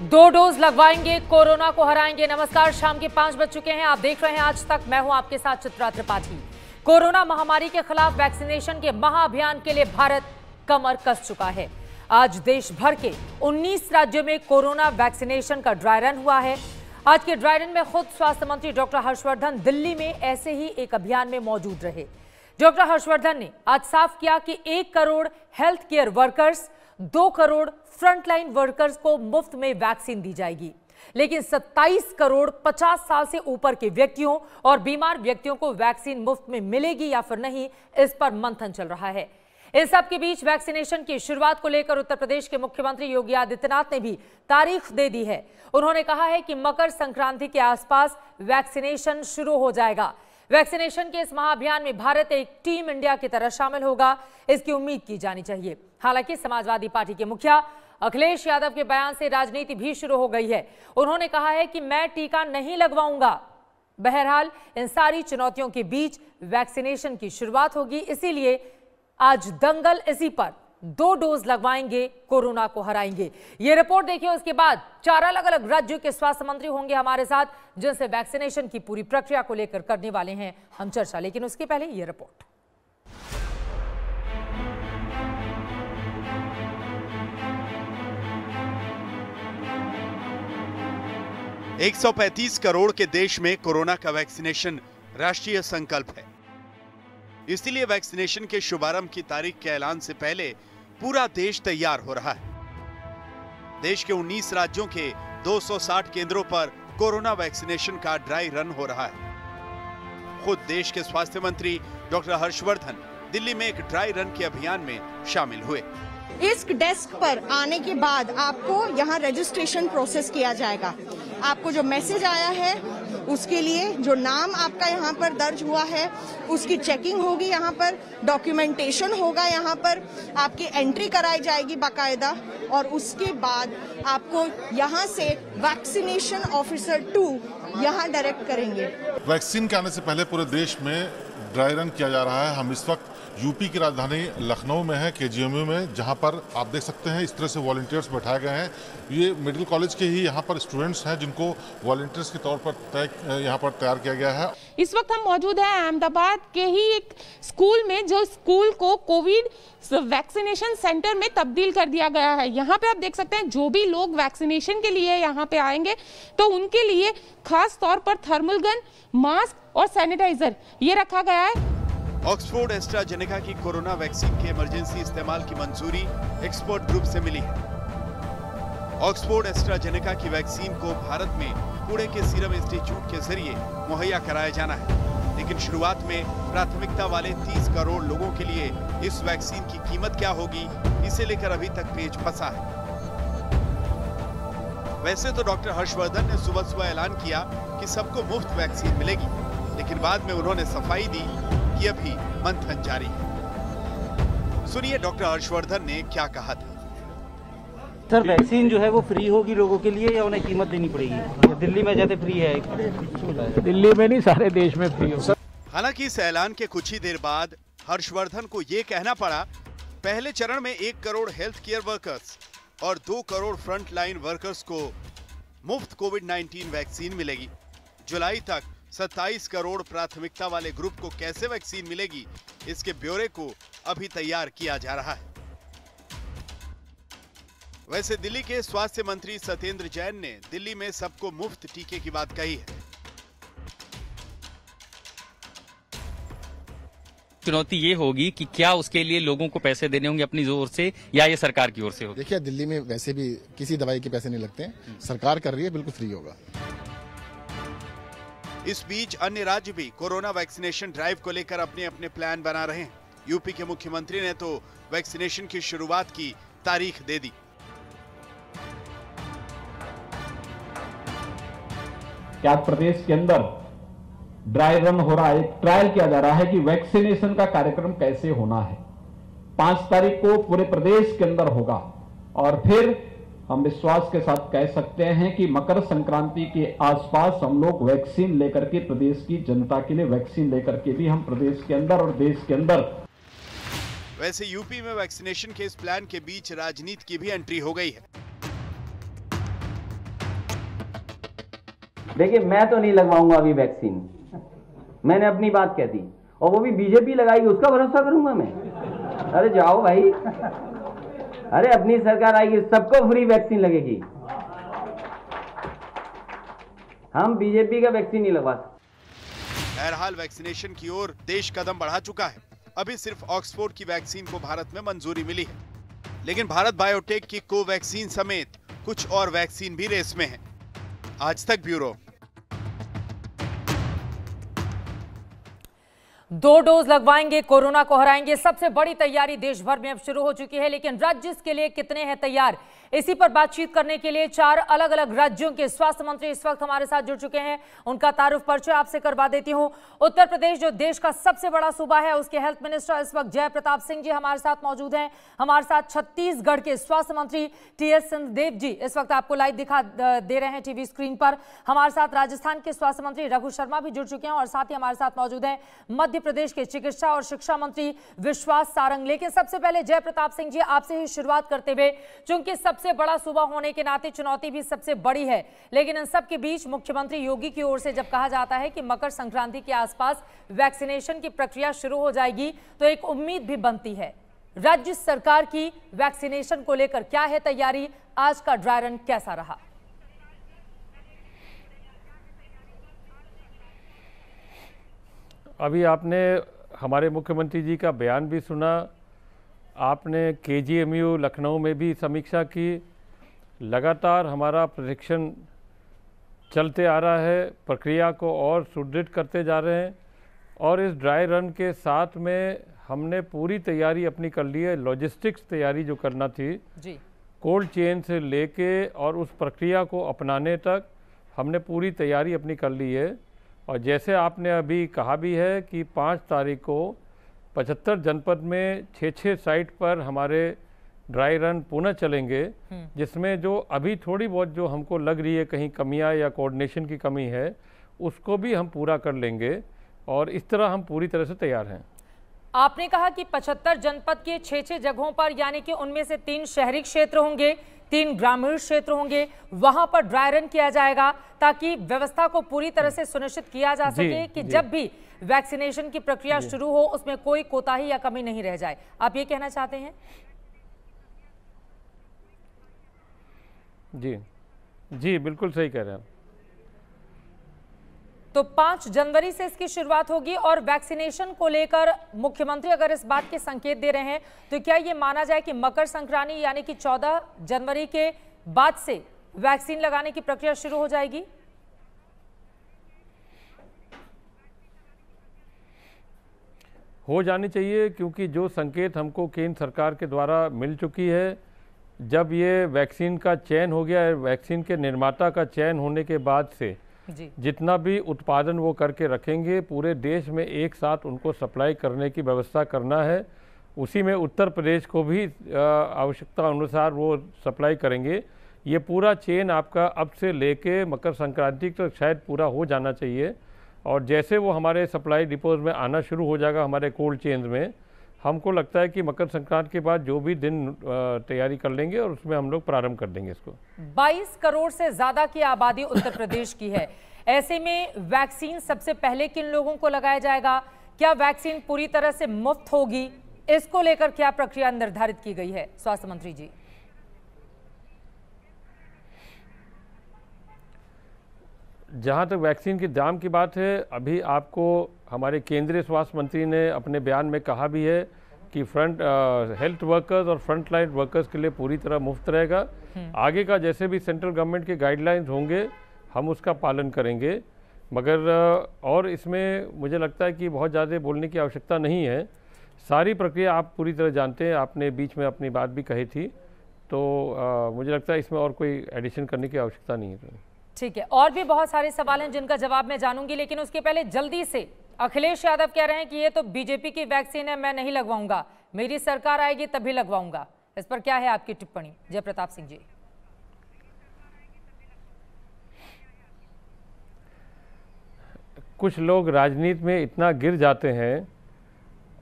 दो डोज लगवाएंगे, कोरोना को हराएंगे। नमस्कार, शाम के 5 बज चुके हैं। आप देख रहे हैं आज तक। मैं हूं आपके साथ चित्रा त्रिपाठी। कोरोना महामारी के खिलाफ वैक्सीनेशन के महाअभियान के लिए भारत कमर कस चुका है। आज देश भर के 19 राज्यों में कोरोना वैक्सीनेशन का ड्राई रन हुआ है। आज के ड्राई रन में खुद स्वास्थ्य मंत्री डॉक्टर हर्षवर्धन दिल्ली में ऐसे ही एक अभियान में मौजूद रहे। डॉक्टर हर्षवर्धन ने आज साफ किया कि 1 crore health care workers, 2 crore frontline workers को मुफ्त में वैक्सीन दी जाएगी, लेकिन 27 करोड़ 50 साल से ऊपर के व्यक्तियों और बीमार व्यक्तियों को वैक्सीन मुफ्त में मिलेगी या फिर नहीं, इस पर मंथन चल रहा है। इस सब के बीच वैक्सीनेशन की शुरुआत को लेकर उत्तर प्रदेश के मुख्यमंत्री योगी आदित्यनाथ ने भी तारीख दे दी है। उन्होंने कहा है कि मकर संक्रांति के आसपास वैक्सीनेशन शुरू हो जाएगा। वैक्सीनेशन के इस महाअभियान में भारत एक टीम इंडिया की तरह शामिल होगा, इसकी उम्मीद की जानी चाहिए। हालांकि समाजवादी पार्टी के मुखिया अखिलेश यादव के बयान से राजनीति भी शुरू हो गई है। उन्होंने कहा है कि मैं टीका नहीं लगवाऊंगा। बहरहाल इन सारी चुनौतियों के बीच वैक्सीनेशन की शुरुआत होगी, इसीलिए आज दंगल इसी पर। 2 डोज लगवाएंगे, कोरोना को हराएंगे। ये रिपोर्ट देखिए। उसके बाद 4 अलग अलग राज्यों के स्वास्थ्य मंत्री होंगे हमारे साथ, जिनसे वैक्सीनेशन की पूरी प्रक्रिया को लेकर करने वाले हैं हम चर्चा। लेकिन उसके पहले ये रिपोर्ट। है 135 करोड़ के देश में कोरोना का वैक्सीनेशन राष्ट्रीय संकल्प है। इसलिए वैक्सीनेशन के शुभारंभ की तारीख के ऐलान से पहले पूरा देश तैयार हो रहा है। देश के 19 राज्यों के 260 केंद्रों पर कोरोना वैक्सीनेशन का ड्राई रन हो रहा है। खुद देश के स्वास्थ्य मंत्री डॉक्टर हर्षवर्धन दिल्ली में एक ड्राई रन के अभियान में शामिल हुए। इस डेस्क पर आने के बाद आपको यहाँ रजिस्ट्रेशन प्रोसेस किया जाएगा। आपको जो मैसेज आया है उसके लिए जो नाम आपका यहाँ पर दर्ज हुआ है उसकी चेकिंग होगी, यहाँ पर डॉक्यूमेंटेशन होगा, यहाँ पर आपकी एंट्री कराई जाएगी बाकायदा, और उसके बाद आपको यहाँ से वैक्सीनेशन ऑफिसर 2 यहाँ डायरेक्ट करेंगे। वैक्सीन के आने से पहले पूरे देश में ड्राई रन किया जा रहा है। हम इस वक्त यूपी की राजधानी लखनऊ में है, KGMU में, जहां पर आप देख सकते हैं इस तरह से वॉलंटियर्स बैठाए गए हैं। ये मेडिकल कॉलेज के ही यहाँ पर स्टूडेंट्स हैं जिनको वॉलंटियर्स के तौर पर यहाँ पर तैयार किया गया है। इस वक्त हम मौजूद हैं अहमदाबाद के ही एक स्कूल में, जो स्कूल को कोविड वैक्सीनेशन सेंटर में तब्दील कर दिया गया है। यहाँ पे आप देख सकते हैं जो भी लोग वैक्सीनेशन के लिए यहाँ पे आएंगे तो उनके लिए खास तौर पर थर्मल गन, मास्क और सैनिटाइजर ये रखा गया है। ऑक्सफोर्ड एस्ट्राजेनेका की कोरोना वैक्सीन के इमरजेंसी इस्तेमाल की मंजूरी एक्सपर्ट ग्रुप से मिली है। ऑक्सफोर्ड एस्ट्राजेनेका की वैक्सीन को भारत में पुणे के सीरम इंस्टीट्यूट के जरिए मुहैया कराया जाना है, लेकिन शुरुआत में प्राथमिकता वाले 30 करोड़ लोगों के लिए इस वैक्सीन की कीमत क्या होगी, इसे लेकर अभी तक पेच फंसा है। वैसे तो डॉक्टर हर्षवर्धन ने सुबह ऐलान किया कि सबको मुफ्त वैक्सीन मिलेगी, लेकिन बाद में उन्होंने सफाई दी कि अभी मंथन जारी है। सुनिए डॉक्टर हर्षवर्धन ने क्या कहा था। सर, वैक्सीन जो है वो फ्री होगी लोगों के लिए या उन्हें कीमत देनी पड़ेगी? दिल्ली में ज्यादा फ्री है? दिल्ली में नहीं, सारे देश में फ्री हो। हालांकि इस ऐलान के कुछ ही देर बाद हर्षवर्धन को ये कहना पड़ा, पहले चरण में 1 करोड़ हेल्थ केयर वर्कर्स और 2 करोड़ फ्रंट लाइन वर्कर्स को मुफ्त कोविड-19 वैक्सीन मिलेगी। जुलाई तक 27 करोड़ प्राथमिकता वाले ग्रुप को कैसे वैक्सीन मिलेगी, इसके ब्यौरे को अभी तैयार किया जा रहा है। वैसे दिल्ली के स्वास्थ्य मंत्री सत्येंद्र जैन ने दिल्ली में सबको मुफ्त टीके की बात कही है। चुनौती ये होगी कि क्या उसके लिए लोगों को पैसे देने होंगे अपनी जोर से या ये सरकार की ओर से होगी। देखिए, दिल्ली में वैसे भी किसी दवाई के पैसे नहीं लगते हैं, सरकार कर रही है, बिल्कुल फ्री होगा। इस बीच अन्य राज्य भी कोरोना वैक्सीनेशन ड्राइव को लेकर अपने अपने प्लान बना रहे हैं। यूपी के मुख्यमंत्री ने तो वैक्सीनेशन की शुरुआत की तारीख दे दी। क्या प्रदेश के अंदर ड्राई रन हो रहा है, एक ट्रायल किया जा रहा है कि वैक्सीनेशन का कार्यक्रम कैसे होना है। 5 तारीख को पूरे प्रदेश के अंदर होगा और फिर हम विश्वास के साथ कह सकते हैं कि मकर संक्रांति के आसपास हम लोग वैक्सीन लेकर के, प्रदेश की जनता के लिए वैक्सीन लेकर के भी हम प्रदेश के अंदर और देश के अंदर। वैसे यूपी में वैक्सीनेशन के इस प्लान के बीच राजनीति की भी एंट्री हो गई है। देखिए मैं तो नहीं लगवाऊंगा अभी वैक्सीन, मैंने अपनी बात कह दी, और वो भी बीजेपी लगाएगी उसका भरोसा करूंगा मैं? अरे जाओ भाई, अरे अपनी सरकार आएगी सबको फ्री वैक्सीन लगेगी, हम बीजेपी का वैक्सीन नहीं लगवा सकते। बहरहाल वैक्सीनेशन की ओर देश कदम बढ़ा चुका है। अभी सिर्फ ऑक्सफोर्ड की वैक्सीन को भारत में मंजूरी मिली है, लेकिन भारत बायोटेक की कोवैक्सीन समेत कुछ और वैक्सीन भी रेस में है। आज तक ब्यूरो। 2 डोज लगवाएंगे, कोरोना को हराएंगे, सबसे बड़ी तैयारी देश भर में अब शुरू हो चुकी है। लेकिन राज्य इसके लिए कितने हैं तैयार, इसी पर बातचीत करने के लिए 4 अलग अलग राज्यों के स्वास्थ्य मंत्री इस वक्त हमारे साथ जुड़ चुके हैं। उनका तारुफ परिचय आपसे करवा देती हूं। उत्तर प्रदेश जो देश का सबसे बड़ा सूबा है, उसके हेल्थ मिनिस्टर इस वक्त जय प्रताप सिंह जी हमारे साथ मौजूद हैं। हमारे साथ छत्तीसगढ़ के स्वास्थ्य मंत्री टीएस सिंहदेव जी इस वक्त आपको लाइव दिखा दे रहे हैं टीवी स्क्रीन पर। हमारे साथ राजस्थान के स्वास्थ्य मंत्री रघु शर्मा भी जुड़ चुके हैं और साथ ही हमारे साथ मौजूद हैं मध्य प्रदेश के चिकित्सा और शिक्षा मंत्री विश्वास सारंग। लेकिन सबसे पहले जय प्रताप सिंह जी आपसे ही शुरुआत करते हुए, चूंकि सबसे बड़ा सूबा होने के नाते चुनौती भी सबसे बड़ी है, लेकिन इन सब के बीच मुख्यमंत्री योगी की ओर से जब कहा जाता है कि मकर संक्रांति के आसपास वैक्सीनेशन की प्रक्रिया शुरू हो जाएगी, तो एक उम्मीद भी बनती है। राज्य सरकार की वैक्सीनेशन को लेकर क्या है तैयारी, आज का ड्राई रन कैसा रहा? अभी आपने हमारे मुख्यमंत्री जी का बयान भी सुना, आपने केजीएमयू लखनऊ में भी समीक्षा की। लगातार हमारा प्रशिक्षण चलते आ रहा है, प्रक्रिया को और सुदृढ़ करते जा रहे हैं और इस ड्राई रन के साथ में हमने पूरी तैयारी अपनी कर ली है। लॉजिस्टिक्स तैयारी जो करना थी जी, कोल्ड चेन से लेके और उस प्रक्रिया को अपनाने तक हमने पूरी तैयारी अपनी कर ली है। और जैसे आपने अभी कहा भी है कि 5 तारीख को 75 जनपद में 6-6 साइट पर हमारे ड्राई रन पुनः चलेंगे, जिसमें जो अभी थोड़ी बहुत जो हमको लग रही है कहीं कमियां या कोऑर्डिनेशन की कमी है, उसको भी हम पूरा कर लेंगे और इस तरह हम पूरी तरह से तैयार हैं। आपने कहा कि 75 जनपद के 6-6 जगहों पर, यानी कि उनमें से 3 शहरी क्षेत्र होंगे, 3 ग्रामीण क्षेत्र होंगे, वहां पर ड्राई रन किया जाएगा ताकि व्यवस्था को पूरी तरह से सुनिश्चित किया जा सके कि जब भी वैक्सीनेशन की प्रक्रिया शुरू हो उसमें कोई कोताही या कमी नहीं रह जाए। आप ये कहना चाहते हैं? जी जी, बिल्कुल सही कह रहे हैं। तो 5 जनवरी से इसकी शुरुआत होगी और वैक्सीनेशन को लेकर मुख्यमंत्री अगर इस बात के संकेत दे रहे हैं, तो क्या ये माना जाए कि मकर संक्रांति यानी कि 14 जनवरी के बाद से वैक्सीन लगाने की प्रक्रिया शुरू हो जाएगी? हो जानी चाहिए, क्योंकि जो संकेत हमको केंद्र सरकार के द्वारा मिल चुकी है, जब ये वैक्सीन का चयन हो गया है, वैक्सीन के निर्माता का चयन होने के बाद से जितना भी उत्पादन वो करके रखेंगे, पूरे देश में एक साथ उनको सप्लाई करने की व्यवस्था करना है। उसी में उत्तर प्रदेश को भी आवश्यकता अनुसार वो सप्लाई करेंगे। ये पूरा चेन आपका अब से लेके मकर संक्रांति तक शायद पूरा हो जाना चाहिए। और जैसे वो हमारे सप्लाई डिपोज में आना शुरू हो जाएगा हमारे कोल्ड चेन में, हमको लगता है कि मकर संक्रांति के बाद जो भी दिन तैयारी कर लेंगे और उसमें हम लोग प्रारंभ कर देंगे इसको। 22 करोड़ से ज्यादा की आबादी उत्तर प्रदेश की है, ऐसे में वैक्सीन सबसे पहले किन लोगों को लगाया जाएगा? क्या वैक्सीन पूरी तरह से मुफ्त होगी? इसको लेकर क्या प्रक्रिया निर्धारित की गई है स्वास्थ्य मंत्री जी? जहाँ तक वैक्सीन के दाम की बात है, अभी आपको हमारे केंद्रीय स्वास्थ्य मंत्री ने अपने बयान में कहा भी है कि हेल्थ वर्कर्स और फ्रंट लाइन वर्कर्स के लिए पूरी तरह मुफ्त रहेगा। आगे का जैसे भी सेंट्रल गवर्नमेंट के गाइडलाइंस होंगे हम उसका पालन करेंगे, मगर और इसमें मुझे लगता है कि बहुत ज़्यादा बोलने की आवश्यकता नहीं है। सारी प्रक्रिया आप पूरी तरह जानते हैं, आपने बीच में अपनी बात भी कही थी, तो मुझे लगता है इसमें और कोई एडिशन करने की आवश्यकता नहीं है। ठीक है, और भी बहुत सारे सवाल हैं जिनका जवाब मैं जानूंगी, लेकिन उसके पहले जल्दी से अखिलेश यादव कह रहे हैं कि ये तो बीजेपी की वैक्सीन है, मैं नहीं लगवाऊंगा, मेरी सरकार आएगी तभी लगवाऊंगा। इस पर क्या है आपकी टिप्पणी जय प्रताप सिंह जी? कुछ लोग राजनीति में इतना गिर जाते हैं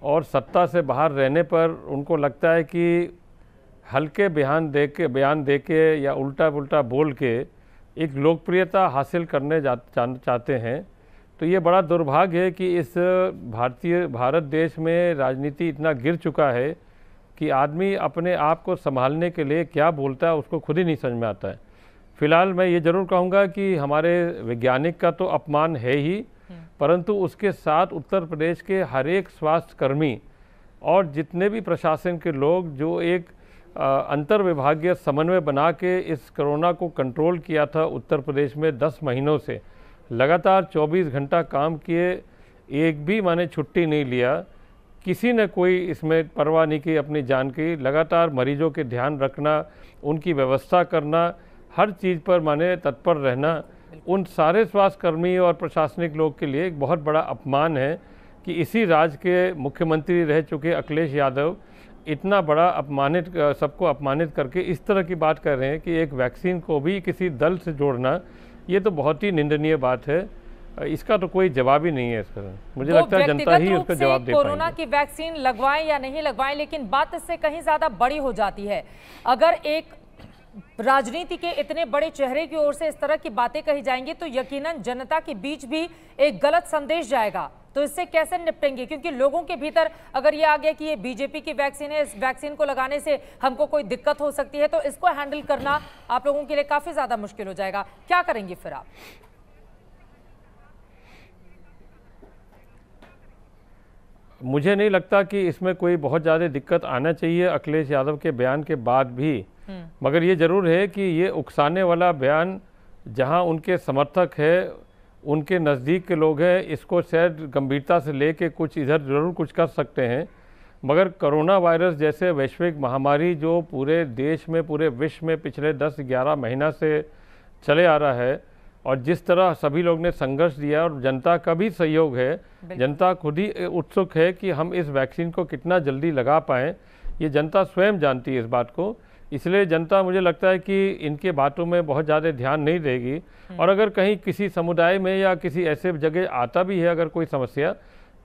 और सत्ता से बाहर रहने पर उनको लगता है कि हल्के बयान दे के या उल्टा पुल्टा बोल के एक लोकप्रियता हासिल करने चाहते हैं, तो ये बड़ा दुर्भाग्य है कि इस भारत देश में राजनीति इतना गिर चुका है कि आदमी अपने आप को संभालने के लिए क्या बोलता है उसको खुद ही नहीं समझ में आता है। फिलहाल मैं ये ज़रूर कहूँगा कि हमारे वैज्ञानिक का तो अपमान है ही, परंतु उसके साथ उत्तर प्रदेश के हर एक स्वास्थ्य कर्मी और जितने भी प्रशासन के लोग जो एक अंतर विभागीय समन्वय बना के इस कोरोना को कंट्रोल किया था उत्तर प्रदेश में 10 महीनों से, लगातार 24 घंटा काम किए, एक भी माने छुट्टी नहीं लिया, किसी ने कोई इसमें परवाह नहीं की अपनी जान की, लगातार मरीजों के ध्यान रखना, उनकी व्यवस्था करना, हर चीज़ पर माने तत्पर रहना, उन सारे स्वास्थ्यकर्मी और प्रशासनिक लोग के लिए एक बहुत बड़ा अपमान है कि इसी राज्य के मुख्यमंत्री रह चुके अखिलेश यादव इतना बड़ा अपमानित, सबको अपमानित करके इस तरह की बात कर रहे हैं कि एक वैक्सीन को भी किसी दल से जोड़ना, ये तो बहुत ही निंदनीय बात है। इसका तो कोई जवाब ही नहीं है इसका। मुझे लगता है जनता ही उसका जवाब दे पाएगी। कोरोना की वैक्सीन लगवाएं या नहीं लगवाएं, लेकिन बात इससे कहीं ज्यादा बड़ी हो जाती है। अगर एक राजनीति के इतने बड़े चेहरे की ओर से इस तरह की बातें कही जाएंगी तो यकीनन जनता के बीच भी एक गलत संदेश जाएगा। तो इससे कैसे निपटेंगे? क्योंकि लोगों के भीतर अगर ये आ गया कि ये बीजेपी की वैक्सीन है, इस वैक्सीन को लगाने से हमको कोई दिक्कत हो सकती है, तो इसको हैंडल करना आप लोगों के लिए काफी ज्यादा मुश्किल हो जाएगा। क्या करेंगे फिर आप? मुझे नहीं लगता कि इसमें कोई बहुत ज़्यादा दिक्कत आना चाहिए अखिलेश यादव के बयान के बाद भी, मगर ये ज़रूर है कि ये उकसाने वाला बयान जहां उनके समर्थक है, उनके नज़दीक के लोग हैं, इसको शायद गंभीरता से लेके कुछ इधर ज़रूर कुछ कर सकते हैं, मगर कोरोना वायरस जैसे वैश्विक महामारी जो पूरे देश में, पूरे विश्व में पिछले 10-11 महीना से चले आ रहा है और जिस तरह सभी लोग ने संघर्ष दिया और जनता का भी सहयोग है, जनता खुद ही उत्सुक है कि हम इस वैक्सीन को कितना जल्दी लगा पाएँ, ये जनता स्वयं जानती है इस बात को। इसलिए जनता, मुझे लगता है कि इनके बातों में बहुत ज़्यादा ध्यान नहीं देगी और अगर कहीं किसी समुदाय में या किसी ऐसे जगह आता भी है अगर कोई समस्या,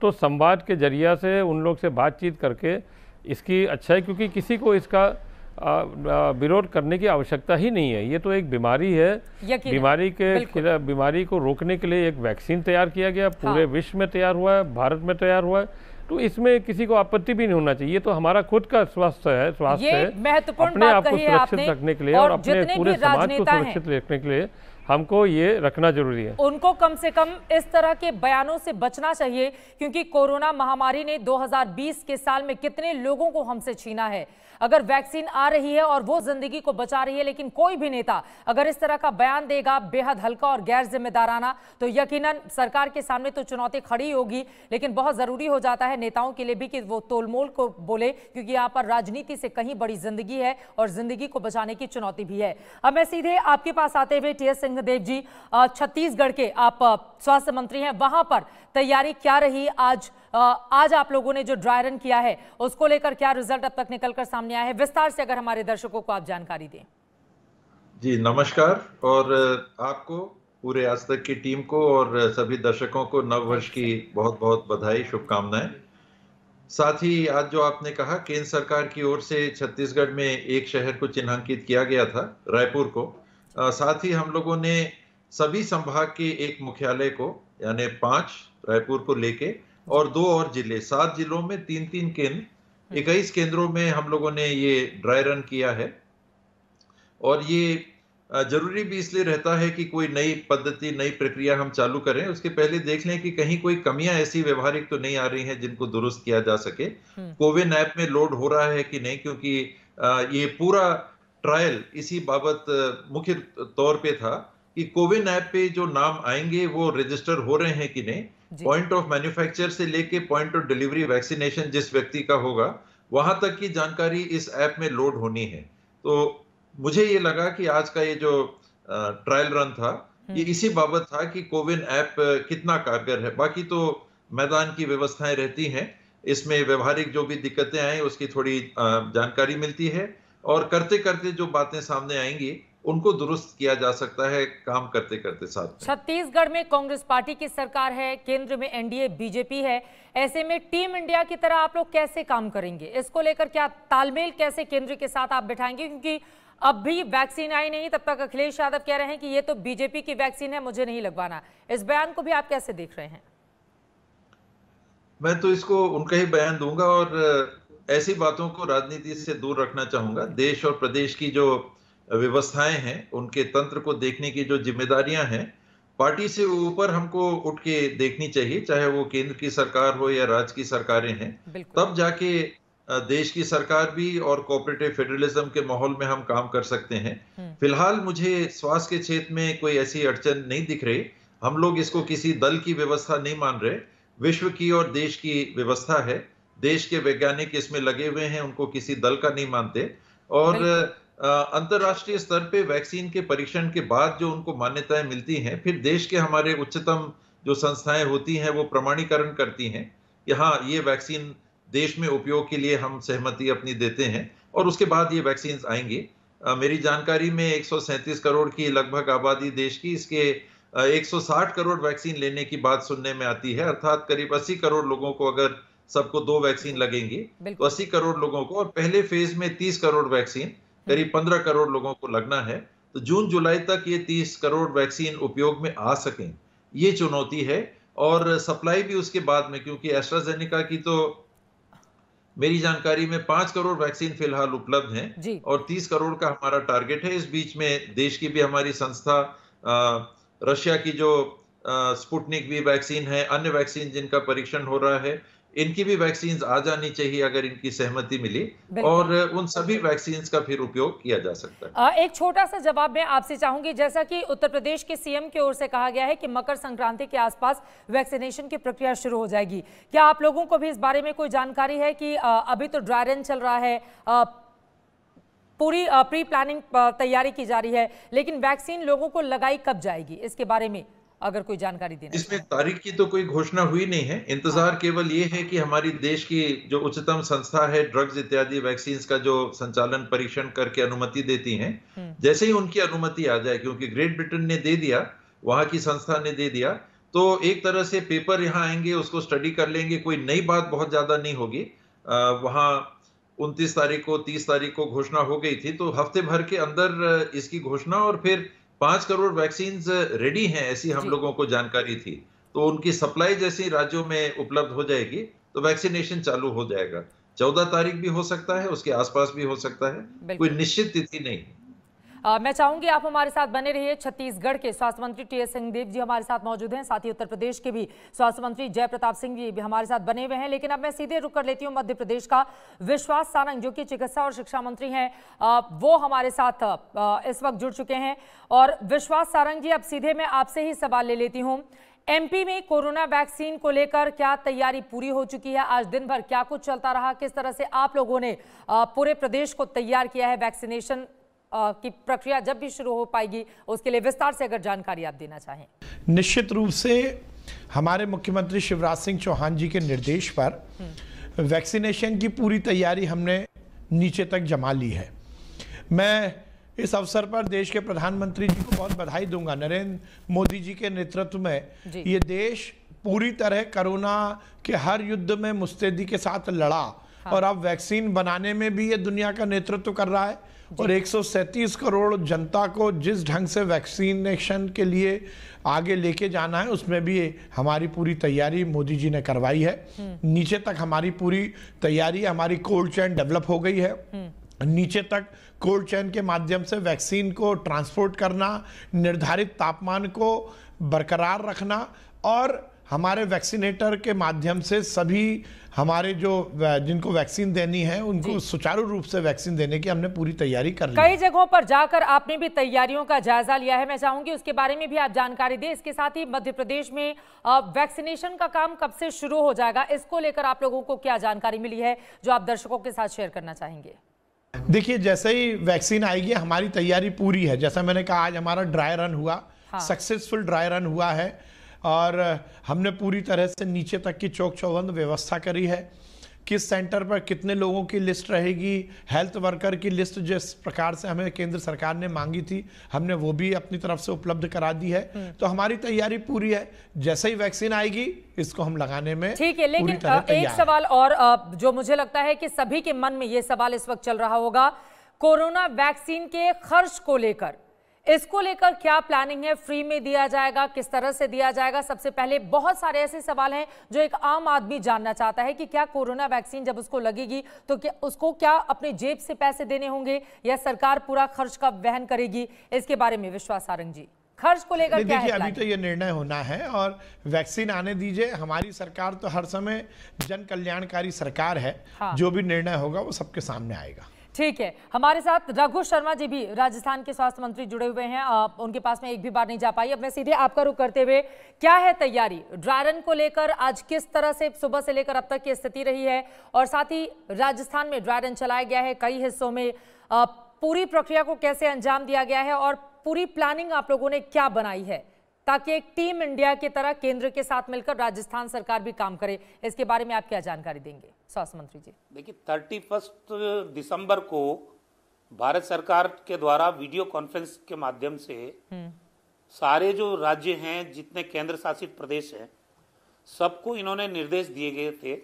तो संवाद के जरिया से उन लोग से बातचीत करके इसकी अच्छाई, क्योंकि किसी को इसका विरोध करने की आवश्यकता ही नहीं है। ये तो एक बीमारी है, बीमारी को रोकने के लिए एक वैक्सीन तैयार किया गया, पूरे विश्व में तैयार हुआ है, भारत में तैयार हुआ है, तो इसमें किसी को आपत्ति भी नहीं होना चाहिए। ये तो हमारा खुद का स्वास्थ्य है, अपने आप को सुरक्षित रखने के लिए और अपने पूरे समाज को सुरक्षित रखने के लिए हमको ये रखना जरूरी है। उनको कम से कम इस तरह के बयानों से बचना चाहिए, क्योंकि कोरोना महामारी ने 2020 के साल में कितने लोगों को हमसे छीना है। अगर वैक्सीन आ रही है और वो जिंदगी को बचा रही है, लेकिन कोई भी नेता अगर इस तरह का बयान देगा बेहद हल्का और गैर जिम्मेदाराना, तो यकीनन सरकार के सामने तो चुनौती खड़ी होगी। लेकिन बहुत जरूरी हो जाता है नेताओं के लिए भी कि वो तोलमोल को बोले, क्योंकि यहाँ पर राजनीति से कहीं बड़ी जिंदगी है और जिंदगी को बचाने की चुनौती भी है। अब मैं सीधे आपके पास आते हुए टी.एस. सिंहदेव जी, छत्तीसगढ़ के आप स्वास्थ्य मंत्री हैं, वहां पर तैयारी क्या रही? आज आप लोगों ने जो ड्राई रन किया है उसको लेकर क्या रिजल्ट अब तक निकलकर सामने आया है? विस्तार से अगर हमारे दर्शकों को आप जानकारी दें। जी नमस्कार, और आपको, पूरे आज तक की टीम को और सभी दर्शकों को नववर्ष की बहुत बहुत बधाई, शुभकामनाएं। साथ ही आज जो आपने कहा, केंद्र सरकार की ओर से छत्तीसगढ़ में एक शहर को चिन्हांकित किया गया था, रायपुर को। साथ ही हम लोगों ने सभी संभाग के एक मुख्यालय को, यानी 5 रायपुर को लेके, और 2 और जिले, 7 जिलों में 3-3 केंद्र, 21 केंद्रों में हम लोगों ने ये ड्राई रन किया है। और ये जरूरी भी इसलिए रहता है कि कोई नई पद्धति, नई प्रक्रिया हम चालू करें, उसके पहले देख लें कि कहीं कोई कमियां ऐसी व्यवहारिक तो नहीं आ रही हैं जिनको दुरुस्त किया जा सके। कोविन ऐप में लोड हो रहा है कि नहीं, क्योंकि ये पूरा ट्रायल इसी बाबत मुख्य तौर पे था कि कोविन ऐप पे जो नाम आएंगे वो रजिस्टर हो रहे हैं कि नहीं, पॉइंट ऑफ मैन्युफैक्चर से लेके पॉइंट ऑफ डिलीवरी वैक्सीनेशन जिस व्यक्ति का होगा वहां तक की जानकारी इस ऐप में लोड होनी है। तो मुझे ये लगा कि आज का ये जो ट्रायल रन था ये इसी बाबत था कि कोविन ऐप कितना कारगर है। बाकी तो मैदान की व्यवस्थाएं रहती हैं, इसमें व्यवहारिक जो भी दिक्कतें आए उसकी थोड़ी जानकारी मिलती है, और करते करते जो बातें सामने आएंगी उनको दुरुस्त किया जा सकता है काम करते करते साथ। छत्तीसगढ़ में कांग्रेस पार्टी की सरकार है, केंद्र में एनडीए बीजेपी है, ऐसे में टीम इंडिया की तरह आप लोग कैसे काम करेंगे? इसको लेकर क्या तालमेल कैसे केंद्र के साथ आप बिठाएंगे? क्योंकि अब भी वैक्सीन आई नहीं, तब तक अखिलेश यादव कह रहे हैं कि ये तो बीजेपी की वैक्सीन है, मुझे नहीं लगवाना। इस बयान को भी आप कैसे देख रहे हैं? मैं तो इसको उनका ही बयान दूंगा और ऐसी बातों को राजनीति से दूर रखना चाहूंगा। देश और प्रदेश की जो व्यवस्थाएं हैं, उनके तंत्र को देखने की जो जिम्मेदारियां हैं, पार्टी से ऊपर हमको उठ के देखनी चाहिए, चाहे वो केंद्र की सरकार हो या राज्य की सरकारें हैं। तब जाके देश की सरकार भी और कोऑपरेटिव फेडरलिज्म के माहौल में हम काम कर सकते हैं। फिलहाल मुझे स्वास्थ्य के क्षेत्र में कोई ऐसी अड़चन नहीं दिख रही। हम लोग इसको किसी दल की व्यवस्था नहीं मान रहे, विश्व की और देश की व्यवस्था है। देश के वैज्ञानिक इसमें लगे हुए हैं, उनको किसी दल का नहीं मानते। और अंतरराष्ट्रीय स्तर पे वैक्सीन के परीक्षण के बाद जो उनको मान्यताएं मिलती हैं, फिर देश के हमारे उच्चतम जो संस्थाएं होती हैं वो प्रमाणीकरण करती हैं कि हाँ, ये वैक्सीन देश में उपयोग के लिए हम सहमति अपनी देते हैं, और उसके बाद ये वैक्सीन आएंगी। मेरी जानकारी में 137 करोड़ की लगभग आबादी देश की, इसके 160 करोड़ वैक्सीन लेने की बात सुनने में आती है। अर्थात करीब 80 करोड़ लोगों को अगर सबको 2 वैक्सीन लगेंगी तो 80 करोड़ लोगों को, और पहले फेज में 30 करोड़ वैक्सीन करीब 15 करोड़ लोगों को लगना है। तो जून जुलाई तक ये 30 करोड़ वैक्सीन उपयोग में आ सकें, ये चुनौती है। और सप्लाई भी उसके बाद में, क्योंकि एस्ट्राजेनेका की तो मेरी जानकारी में 5 करोड़ वैक्सीन फिलहाल उपलब्ध हैं और 30 करोड़ का हमारा टारगेट है। इस बीच में देश की भी हमारी संस्था, रशिया की जो स्पुतनिक वी वैक्सीन है, अन्य वैक्सीन जिनका परीक्षण हो रहा है, इनकी भी वैक्सीन आ जानी चाहिए अगर इनकी सहमति मिली, और उन सभी वैक्सीन का फिर उपयोग किया जा सकता है। एक छोटा सा जवाब मैं आपसे चाहूंगी, जैसा कि उत्तर प्रदेश के सीएम की ओर से कहा गया है कि मकर संक्रांति के आसपास वैक्सीनेशन की प्रक्रिया शुरू हो जाएगी, क्या आप लोगों को भी इस बारे में कोई जानकारी है कि अभी तो ड्राई रन चल रहा है, पूरी प्री प्लानिंग तैयारी की जा रही है, लेकिन वैक्सीन लोगों को लगाई कब जाएगी, इसके बारे में अगर कोई जानकारी देना? इसमें तारीख की तो कोई घोषणा हुई नहीं है। इंतजार केवल ये है कि हमारी देश की जो उच्चतम संस्था है, ड्रग्स इत्यादि वैक्सीन का जो संचालन परीक्षण करके अनुमति देती हैं, जैसे ही उनकी अनुमति आ जाए, क्योंकि ग्रेट ब्रिटेन ने दे दिया, वहां की संस्था ने दे दिया, तो एक तरह से पेपर यहाँ आएंगे, उसको स्टडी कर लेंगे, कोई नई बात बहुत ज्यादा नहीं होगी। वहां 29 तारीख को 30 तारीख को घोषणा हो गई थी, तो हफ्ते भर के अंदर इसकी घोषणा, और फिर 5 करोड़ वैक्सीन रेडी हैं, ऐसी हम लोगों को जानकारी थी। तो उनकी सप्लाई जैसी राज्यों में उपलब्ध हो जाएगी तो वैक्सीनेशन चालू हो जाएगा। 14 तारीख भी हो सकता है, उसके आसपास भी हो सकता है, कोई निश्चित तिथि नहीं। मैं चाहूंगी आप हमारे साथ बने रहिए। छत्तीसगढ़ के स्वास्थ्य मंत्री टी.एस. सिंहदेव जी हमारे साथ मौजूद हैं, साथ ही उत्तर प्रदेश के भी स्वास्थ्य मंत्री जय प्रताप सिंह जी भी हमारे साथ बने हुए हैं। लेकिन अब मैं सीधे रुक कर लेती हूँ मध्य प्रदेश का। विश्वास सारंग जो कि चिकित्सा और शिक्षा मंत्री हैं, वो हमारे साथ इस वक्त जुड़ चुके हैं। और विश्वास सारंग जी, अब सीधे मैं आपसे ही सवाल ले लेती हूँ। एमपी में कोरोना वैक्सीन को लेकर क्या तैयारी पूरी हो चुकी है? आज दिन भर क्या कुछ चलता रहा? किस तरह से आप लोगों ने पूरे प्रदेश को तैयार किया है? वैक्सीनेशन की प्रक्रिया जब भी शुरू हो पाएगी, उसके लिए विस्तार से अगर जानकारी आप देना चाहें। निश्चित रूप से हमारे मुख्यमंत्री शिवराज सिंह चौहान जी के निर्देश पर वैक्सीनेशन की पूरी तैयारी हमने नीचे तक जमा ली है। मैं इस अवसर पर देश के प्रधानमंत्री जी को बहुत बधाई दूंगा। नरेंद्र मोदी जी के नेतृत्व में ये देश पूरी तरह कोरोना के हर युद्ध में मुस्तैदी के साथ लड़ा, और अब वैक्सीन बनाने में भी ये दुनिया का नेतृत्व कर रहा है। और 137 करोड़ जनता को जिस ढंग से वैक्सीनेशन के लिए आगे लेके जाना है, उसमें भी हमारी पूरी तैयारी मोदी जी ने करवाई है। नीचे तक हमारी पूरी तैयारी, हमारी कोल्ड चेन डेवलप हो गई है। नीचे तक कोल्ड चेन के माध्यम से वैक्सीन को ट्रांसपोर्ट करना, निर्धारित तापमान को बरकरार रखना, और हमारे वैक्सीनेटर के माध्यम से सभी हमारे जो जिनको वैक्सीन देनी है उनको सुचारू रूप से वैक्सीन देने की हमने पूरी तैयारी कर ली। कई जगहों पर जाकर आपने भी तैयारियों का जायजा लिया है, मैं चाहूंगी उसके बारे में भी आप जानकारी दें। इसके साथ ही मध्य प्रदेश में वैक्सीनेशन का काम कब से शुरू हो जाएगा, इसको लेकर आप लोगों को क्या जानकारी मिली है जो आप दर्शकों के साथ शेयर करना चाहेंगे? देखिए, जैसे ही वैक्सीन आएगी हमारी तैयारी पूरी है। जैसा मैंने कहा, आज हमारा ड्राई रन हुआ, सक्सेसफुल ड्राई रन हुआ है, और हमने पूरी तरह से नीचे तक की चौक चौबंद व्यवस्था करी है। किस सेंटर पर कितने लोगों की लिस्ट रहेगी, हेल्थ वर्कर की लिस्ट जिस प्रकार से हमें केंद्र सरकार ने मांगी थी, हमने वो भी अपनी तरफ से उपलब्ध करा दी है। तो हमारी तैयारी पूरी है। जैसे ही वैक्सीन आएगी इसको हम लगाने में ठीक है। लेकिन एक सवाल और जो मुझे लगता है कि सभी के मन में ये सवाल इस वक्त चल रहा होगा, कोरोना वैक्सीन के खर्च को लेकर, इसको लेकर क्या प्लानिंग है? फ्री में दिया जाएगा, किस तरह से दिया जाएगा? सबसे पहले बहुत सारे ऐसे सवाल हैं जो एक आम आदमी जानना चाहता है कि क्या कोरोना वैक्सीन जब उसको लगेगी तो क्या उसको अपने जेब से पैसे देने होंगे या सरकार पूरा खर्च का वहन करेगी? इसके बारे में विश्वास सारंग जी, खर्च को लेकर क्या है? अभी तो ये निर्णय होना है और वैक्सीन आने दीजिए। हमारी सरकार तो हर समय जन कल्याणकारी सरकार है। हाँ। जो भी निर्णय होगा वो सबके सामने आएगा। ठीक है, हमारे साथ रघु शर्मा जी भी राजस्थान के स्वास्थ्य मंत्री जुड़े हुए हैं। उनके पास में एक भी बार नहीं जा पाई। अब मैं सीधे आपका रुख करते हुए, क्या है तैयारी ड्राई रन को लेकर? आज किस तरह से सुबह से लेकर अब तक की स्थिति रही है और साथ ही राजस्थान में ड्राई रन चलाया गया है कई हिस्सों में, पूरी प्रक्रिया को कैसे अंजाम दिया गया है और पूरी प्लानिंग आप लोगों ने क्या बनाई है ताकि एक टीम इंडिया की तरह केंद्र के साथ मिलकर राजस्थान सरकार भी काम करे? इसके बारे में आप क्या जानकारी देंगे स्वास्थ्य मंत्री जी? देखिए, 31 दिसंबर को भारत सरकार के द्वारा वीडियो कॉन्फ्रेंस के माध्यम से सारे जो राज्य हैं, जितने केंद्र शासित प्रदेश हैं, सबको इन्होंने निर्देश दिए गए थे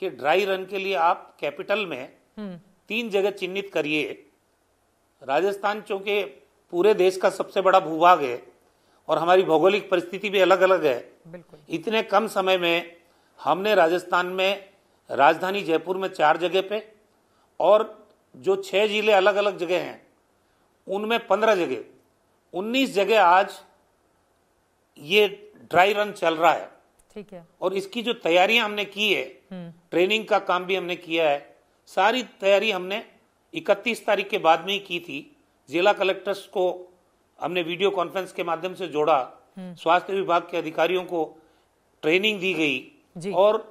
कि ड्राई रन के लिए आप कैपिटल में 3 जगह चिन्हित करिए। राजस्थान चूंकि पूरे देश का सबसे बड़ा भूभाग है और हमारी भौगोलिक परिस्थिति भी अलग अलग है, इतने कम समय में हमने राजस्थान में राजधानी जयपुर में 4 जगह पे और जो 6 जिले अलग अलग जगह हैं उनमें 15 जगह, 19 जगह आज ये ड्राई रन चल रहा है। ठीक है। और इसकी जो तैयारियां हमने की है, ट्रेनिंग का काम भी हमने किया है, सारी तैयारी हमने 31 तारीख के बाद में ही की थी। जिला कलेक्टर्स को हमने वीडियो कॉन्फ्रेंस के माध्यम से जोड़ा, स्वास्थ्य विभाग के अधिकारियों को ट्रेनिंग दी गई और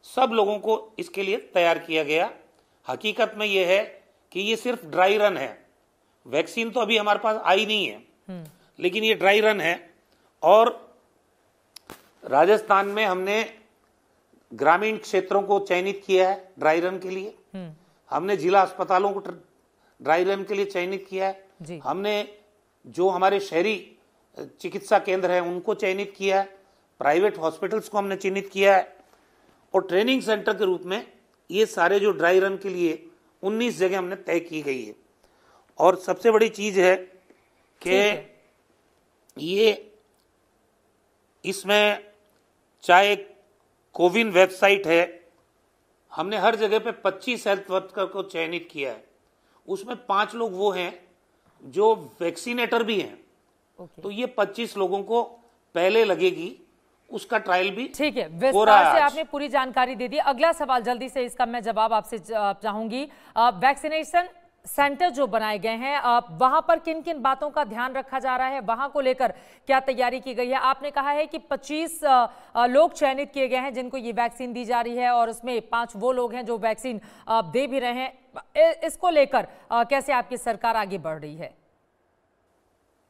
सब लोगों को इसके लिए तैयार किया गया। हकीकत में यह है कि ये सिर्फ ड्राई रन है, वैक्सीन तो अभी हमारे पास आई नहीं है, लेकिन ये ड्राई रन है। और राजस्थान में हमने ग्रामीण क्षेत्रों को चयनित किया है ड्राई रन के लिए, हमने जिला अस्पतालों को ड्राई रन के लिए चयनित किया है, हमने जो हमारे शहरी चिकित्सा केंद्र हैं उनको चयनित किया है, प्राइवेट हॉस्पिटल्स को हमने चिन्हित किया है और ट्रेनिंग सेंटर के रूप में ये सारे जो ड्राई रन के लिए 19 जगह हमने तय की गई है। और सबसे बड़ी चीज है कि ये इसमें चाहे कोविन वेबसाइट है, हमने हर जगह पे 25 हेल्थ वर्कर को चयनित किया है, उसमें 5 लोग वो हैं जो वैक्सीनेटर भी हैं। तो ये 25 लोगों को पहले लगेगी, उसका ट्रायल भी ठीक है। विस्तार से आपने पूरी जानकारी दे दी। अगला सवाल जल्दी से इसका मैं जवाब आपसे चाहूंगी। वैक्सीनेशन सेंटर जो बनाए गए हैं वहां पर किन किन बातों का ध्यान रखा जा रहा है, वहां को लेकर क्या तैयारी की गई है? आपने कहा है कि 25 लोग चयनित किए गए हैं जिनको ये वैक्सीन दी जा रही है और उसमें 5 वो लोग हैं जो वैक्सीन दे भी रहे हैं। इसको लेकर कैसे आपकी सरकार आगे बढ़ रही है?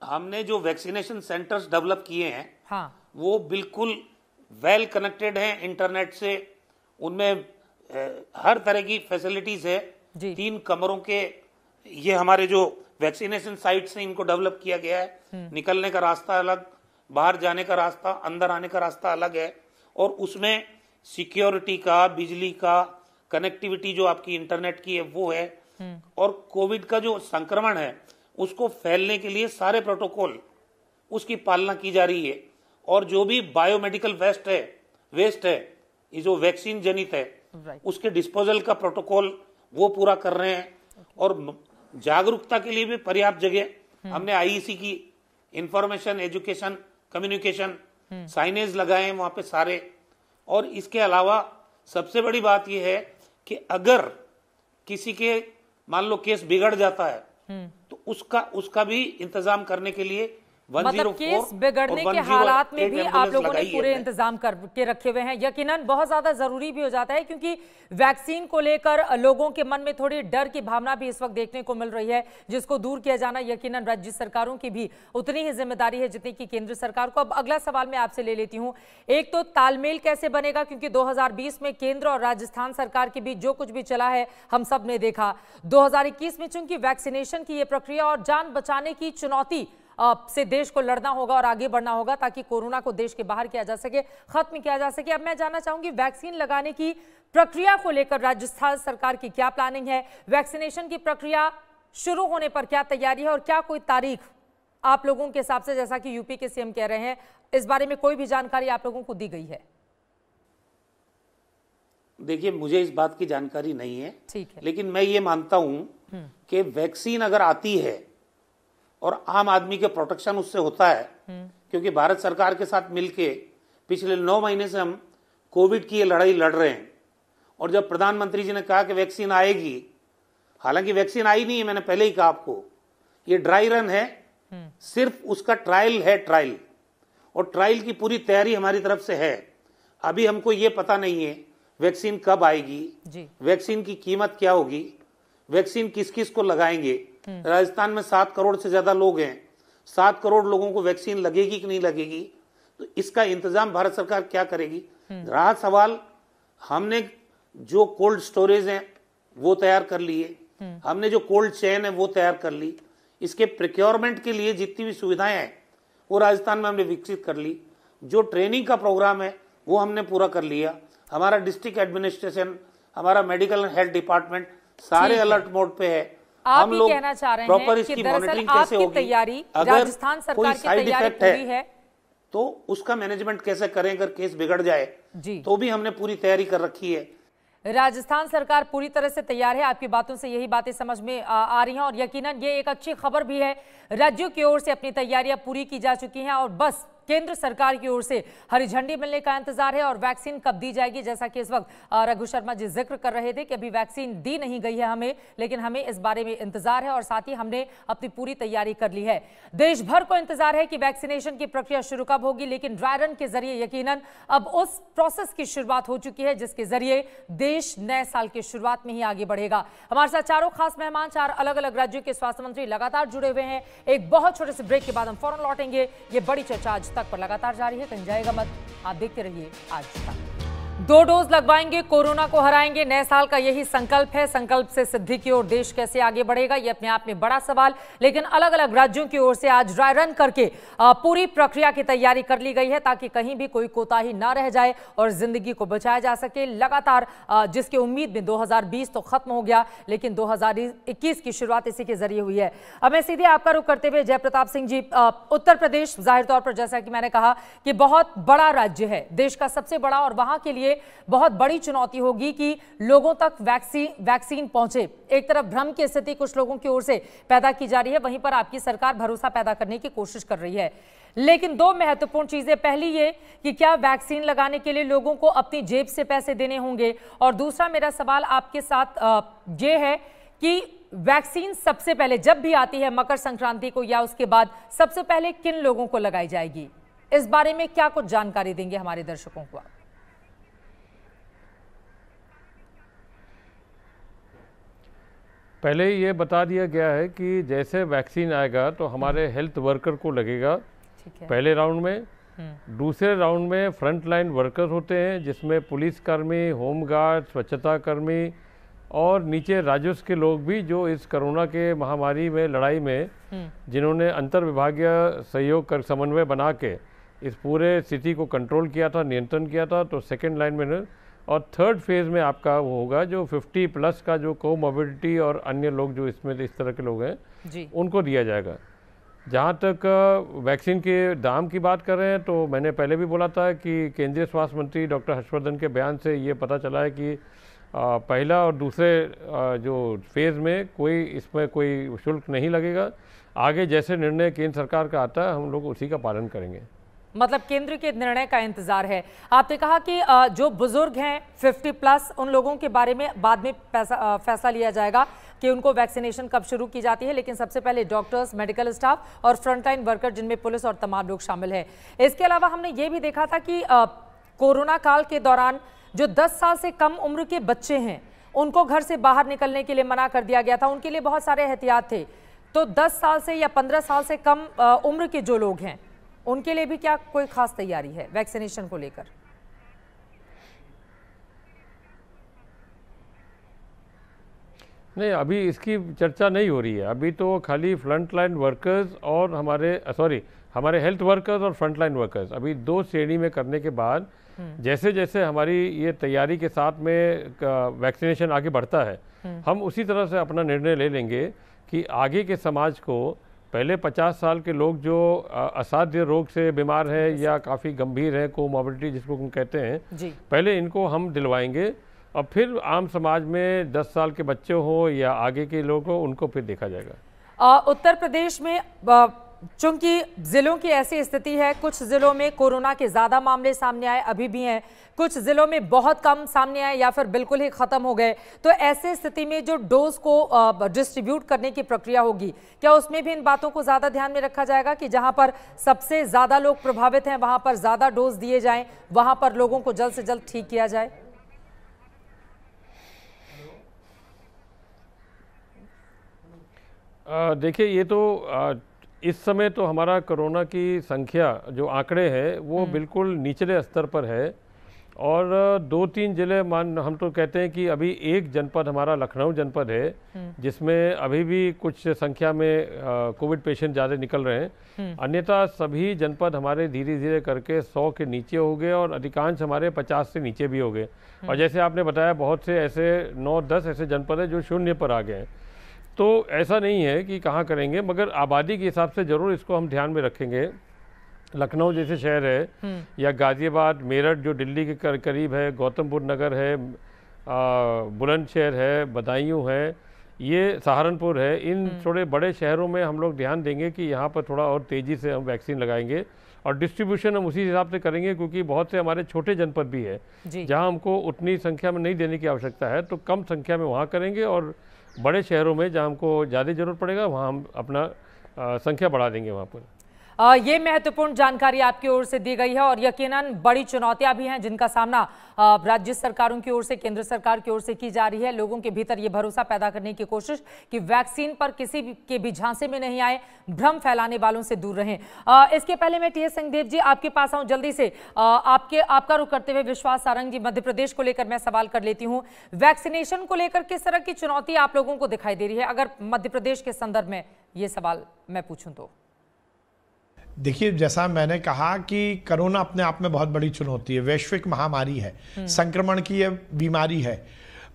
हमने जो वैक्सीनेशन सेंटर्स डेवलप किए हैं, हाँ, वो बिल्कुल वेल कनेक्टेड हैं इंटरनेट से, उनमें हर तरह की फैसिलिटीज है। 3 कमरों के ये हमारे जो वैक्सीनेशन साइट्स हैं इनको डेवलप किया गया है। निकलने का रास्ता अलग, बाहर जाने का रास्ता, अंदर आने का रास्ता अलग है और उसमें सिक्योरिटी का, बिजली का, कनेक्टिविटी जो आपकी इंटरनेट की है वो है। और कोविड का जो संक्रमण है उसको फैलने के लिए सारे प्रोटोकॉल उसकी पालना की जा रही है। और जो भी बायोमेडिकल वेस्ट है ये जो वैक्सीन जनित है उसके डिस्पोजल का प्रोटोकॉल वो पूरा कर रहे हैं। और जागरूकता के लिए भी पर्याप्त जगह हमने आईईसी की इंफॉर्मेशन, एजुकेशन, कम्युनिकेशन साइनेज लगाए हैं वहां पे सारे। और इसके अलावा सबसे बड़ी बात यह है कि अगर किसी के मान लो केस बिगड़ जाता है तो उसका भी इंतजाम करने के लिए मतलब केस बिगड़ने के हालात में भी आप लोगों ने पूरे इंतजाम करके रखे हुए हैं। यकीनन बहुत ज्यादा जरूरी भी हो जाता है क्योंकि वैक्सीन को लेकर लोगों के मन में थोड़ी डर की भावना भी इस वक्त देखने को मिल रही है, जिसको दूर किया जाना यकीनन राज्य सरकारों की भी उतनी ही जिम्मेदारी है जितनी कि केंद्र सरकार को। अब अगला सवाल मैं आपसे ले लेती हूँ। एक तो तालमेल कैसे बनेगा, क्योंकि 2020 में केंद्र और राजस्थान सरकार के बीच जो कुछ भी चला है हम सब ने देखा। 2021 में चूंकि वैक्सीनेशन की यह प्रक्रिया और जान बचाने की चुनौती से देश को लड़ना होगा और आगे बढ़ना होगा ताकि कोरोना को देश के बाहर किया जा सके, खत्म किया जा सके। अब मैं जानना चाहूंगी वैक्सीन लगाने की प्रक्रिया को लेकर राजस्थान सरकार की क्या प्लानिंग है? वैक्सीनेशन की प्रक्रिया शुरू होने पर क्या तैयारी है और क्या कोई तारीख आप लोगों के हिसाब से, जैसा कि यूपी के सीएम कह रहे हैं, इस बारे में कोई भी जानकारी आप लोगों को दी गई है? देखिए, मुझे इस बात की जानकारी नहीं है, ठीक है, लेकिन मैं ये मानता हूं कि वैक्सीन अगर आती है और आम आदमी के प्रोटेक्शन उससे होता है, क्योंकि भारत सरकार के साथ मिलके पिछले 9 महीने से हम कोविड की ये लड़ाई लड़ रहे हैं, और जब प्रधानमंत्री जी ने कहा कि वैक्सीन आएगी, हालांकि वैक्सीन आई नहीं है, मैंने पहले ही कहा आपको, ये ड्राई रन है, सिर्फ उसका ट्रायल है, ट्रायल, और ट्रायल की पूरी तैयारी हमारी तरफ से है। अभी हमको ये पता नहीं है वैक्सीन कब आएगी, वैक्सीन की कीमत क्या होगी, वैक्सीन किस किस को लगाएंगे। राजस्थान में 7 करोड़ से ज्यादा लोग हैं, 7 करोड़ लोगों को वैक्सीन लगेगी कि नहीं लगेगी, तो इसका इंतजाम भारत सरकार क्या करेगी। रहा सवाल, हमने जो कोल्ड स्टोरेज है वो तैयार कर लिए, हमने जो कोल्ड चेन है वो तैयार कर ली, इसके प्रिक्योरमेंट के लिए जितनी भी सुविधाएं हैं वो राजस्थान में हमने विकसित कर ली, जो ट्रेनिंग का प्रोग्राम है वो हमने पूरा कर लिया, हमारा डिस्ट्रिक्ट एडमिनिस्ट्रेशन, हमारा मेडिकल एंड हेल्थ डिपार्टमेंट सारे अलर्ट मोड पे है। आप ये कहना चाह रहे हैं कि दरअसल आपकी तैयारी, राजस्थान सरकार की तैयारी पूरी है, तो उसका मैनेजमेंट कैसे करें अगर केस बिगड़ जाए, तो भी हमने पूरी तैयारी कर रखी है। राजस्थान सरकार पूरी तरह से तैयार है, आपकी बातों से यही बातें समझ में आ रही हैं, और यकीनन ये एक अच्छी खबर भी है, राज्यों की ओर से अपनी तैयारियां पूरी की जा चुकी हैं और बस केंद्र सरकार की ओर से हरी झंडी मिलने का इंतजार है। और वैक्सीन कब दी जाएगी, जैसा कि इस वक्त रघु शर्मा जी जिक्र कर रहे थे कि अभी वैक्सीन दी नहीं गई है हमें, लेकिन हमें इस बारे में इंतजार है और साथ ही हमने अपनी पूरी तैयारी कर ली है। देश भर को इंतजार है कि वैक्सीनेशन की प्रक्रिया शुरू कब होगी, लेकिन ड्राई रन के जरिए यकीनन अब उस प्रोसेस की शुरुआत हो चुकी है जिसके जरिए देश नए साल की शुरुआत में ही आगे बढ़ेगा। हमारे साथ चारों खास मेहमान 4 अलग अलग राज्यों के स्वास्थ्य मंत्री लगातार जुड़े हुए हैं। एक बहुत छोटे से ब्रेक के बाद हम फौरन लौटेंगे। ये बड़ी चर्चा आज तक पर लगातार जारी है, कहीं जाएगा मत, आप देखते रहिए आज तक। 2 डोज लगवाएंगे, कोरोना को हराएंगे, नए साल का यही संकल्प है। संकल्प से सिद्धि की ओर देश कैसे आगे बढ़ेगा, ये अपने आप में बड़ा सवाल, लेकिन अलग अलग राज्यों की ओर से आज ड्राई रन करके पूरी प्रक्रिया की तैयारी कर ली गई है ताकि कहीं भी कोई कोताही ना रह जाए और जिंदगी को बचाया जा सके। लगातार जिसकी उम्मीद में 2020 तो खत्म हो गया, लेकिन 2021 की शुरुआत इसी के जरिए हुई है। अब मैं सीधे आपका रुख करते हुए जयप्रताप सिंह जी, उत्तर प्रदेश जाहिर तौर पर जैसा कि मैंने कहा कि बहुत बड़ा राज्य है, देश का सबसे बड़ा, और वहां के लिए बहुत बड़ी चुनौती होगी कि लोगों तक वैक्सीन पहुंचे। एक तरफ भ्रम की स्थिति कुछ लोगों की ओर से पैदा की जा रही है, वहीं पर आपकी सरकार भरोसा पैदा करने की कोशिश कर रही है। लेकिन 2 महत्वपूर्ण चीजें, पहली ये कि क्या वैक्सीन लगाने के लिए लोगों को अपनी जेब से पैसे देने होंगे, और दूसरा मेरा सवाल आपके साथ ये है कि वैक्सीन सबसे पहले जब भी आती है मकर संक्रांति को या उसके बाद, सबसे पहले किन लोगों को लगाई जाएगी, इस बारे में क्या कुछ जानकारी देंगे हमारे दर्शकों को? पहले ये बता दिया गया है कि जैसे वैक्सीन आएगा तो हमारे हेल्थ वर्कर को लगेगा पहले राउंड में। दूसरे राउंड में फ्रंट लाइन वर्कर्स होते हैं जिसमें पुलिसकर्मी, होमगार्ड, स्वच्छता कर्मी और नीचे राजस्व के लोग भी, जो इस कोरोना के महामारी में लड़ाई में जिन्होंने अंतर विभागीय सहयोग कर समन्वय बना के इस पूरे स्थिति को कंट्रोल किया था, नियंत्रण किया था, तो सेकेंड लाइन में। और थर्ड फेज़ में आपका वो होगा जो 50+ का जो कोमोबिडिटी और अन्य लोग जो इसमें इस तरह के लोग हैं उनको दिया जाएगा। जहाँ तक वैक्सीन के दाम की बात कर रहे हैं, तो मैंने पहले भी बोला था कि केंद्रीय स्वास्थ्य मंत्री डॉक्टर हर्षवर्धन के बयान से ये पता चला है कि पहला और दूसरे जो फेज़ में इसमें कोई शुल्क नहीं लगेगा। आगे जैसे निर्णय केंद्र सरकार का आता है हम लोग उसी का पालन करेंगे। मतलब केंद्र के निर्णय का इंतजार है। आपने कहा कि जो बुजुर्ग हैं 50+, उन लोगों के बारे में बाद में फैसला लिया जाएगा कि उनको वैक्सीनेशन कब शुरू की जाती है, लेकिन सबसे पहले डॉक्टर्स, मेडिकल स्टाफ और फ्रंटलाइन वर्कर जिनमें पुलिस और तमाम लोग शामिल हैं। इसके अलावा हमने ये भी देखा था कि कोरोना काल के दौरान जो 10 साल से कम उम्र के बच्चे हैं उनको घर से बाहर निकलने के लिए मना कर दिया गया था, उनके लिए बहुत सारे एहतियात थे। तो 10 साल से या 15 साल से कम उम्र के जो लोग हैं उनके लिए भी क्या कोई खास तैयारी है वैक्सीनेशन को लेकर? नहीं, अभी इसकी चर्चा नहीं हो रही है। अभी तो खाली फ्रंट लाइन वर्कर्स और हमारे हेल्थ वर्कर्स और फ्रंट लाइन वर्कर्स अभी 2 श्रेणी में करने के बाद जैसे जैसे हमारी ये तैयारी के साथ में वैक्सीनेशन आगे बढ़ता है हम उसी तरह से अपना निर्णय ले लेंगे कि आगे के समाज को पहले 50 साल के लोग जो असाध्य रोग से बीमार हैं या काफ़ी गंभीर है, कोमॉर्बिडिटी जिसको हम कहते हैं, पहले इनको हम दिलवाएंगे और फिर आम समाज में 10 साल के बच्चे हो या आगे के लोग हो उनको फिर देखा जाएगा। उत्तर प्रदेश में चूंकि जिलों की ऐसी स्थिति है, कुछ जिलों में कोरोना के ज्यादा मामले सामने आए, अभी भी हैं, कुछ जिलों में बहुत कम सामने आए या फिर बिल्कुल ही खत्म हो गए, तो ऐसे स्थिति में जो डोज को डिस्ट्रीब्यूट करने की प्रक्रिया होगी, क्या उसमें भी इन बातों को ज्यादा ध्यान में रखा जाएगा कि जहां पर सबसे ज्यादा लोग प्रभावित हैं वहां पर ज्यादा डोज दिए जाएं, वहां पर लोगों को जल्द से जल्द ठीक किया जाए? देखिए, ये तो इस समय तो हमारा कोरोना की संख्या जो आंकड़े हैं वो बिल्कुल निचले स्तर पर है और 2-3 जिले हम तो कहते हैं कि अभी एक जनपद हमारा लखनऊ जनपद है जिसमें अभी भी कुछ संख्या में कोविड पेशेंट ज़्यादा निकल रहे हैं। अन्यथा सभी जनपद हमारे धीरे धीरे करके 100 के नीचे हो गए और अधिकांश हमारे 50 से नीचे भी हो गए। और जैसे आपने बताया, बहुत से ऐसे 9-10 ऐसे जनपद है जो 0 पर आ गए हैं। तो ऐसा नहीं है कि कहाँ करेंगे, मगर आबादी के हिसाब से ज़रूर इसको हम ध्यान में रखेंगे। लखनऊ जैसे शहर है या गाज़ियाबाद, मेरठ जो दिल्ली के करीब है, गौतम बुद्ध नगर है, बुलंदशहर है, बदायूं है, ये सहारनपुर है, इन थोड़े बड़े शहरों में हम लोग ध्यान देंगे कि यहाँ पर थोड़ा और तेज़ी से हम वैक्सीन लगाएंगे और डिस्ट्रीब्यूशन हम उसी हिसाब से करेंगे, क्योंकि बहुत से हमारे छोटे जनपद भी है जहाँ हमको उतनी संख्या में नहीं देने की आवश्यकता है, तो कम संख्या में वहाँ करेंगे और बड़े शहरों में जहाँ हमको ज़्यादा ज़रूरत पड़ेगा वहाँ हम अपना संख्या बढ़ा देंगे वहाँ पर। ये महत्वपूर्ण जानकारी आपकी ओर से दी गई है और यकीनन बड़ी चुनौतियां भी हैं जिनका सामना राज्य सरकारों की ओर से, केंद्र सरकार की ओर से की जा रही है। लोगों के भीतर ये भरोसा पैदा करने की कोशिश कि वैक्सीन पर किसी के भी झांसे में नहीं आए, भ्रम फैलाने वालों से दूर रहें। इसके पहले मैं टीएस सिंहदेव जी आपके पास आऊं जल्दी से, आपका रुख करते हुए विश्वास सारंग जी, मध्य प्रदेश को लेकर मैं सवाल कर लेती हूँ। वैक्सीनेशन को लेकर किस तरह की चुनौती आप लोगों को दिखाई दे रही है, अगर मध्य प्रदेश के संदर्भ में ये सवाल मैं पूछूं तो? देखिए, जैसा मैंने कहा कि कोरोना अपने आप में बहुत बड़ी चुनौती है, वैश्विक महामारी है, संक्रमण की ये बीमारी है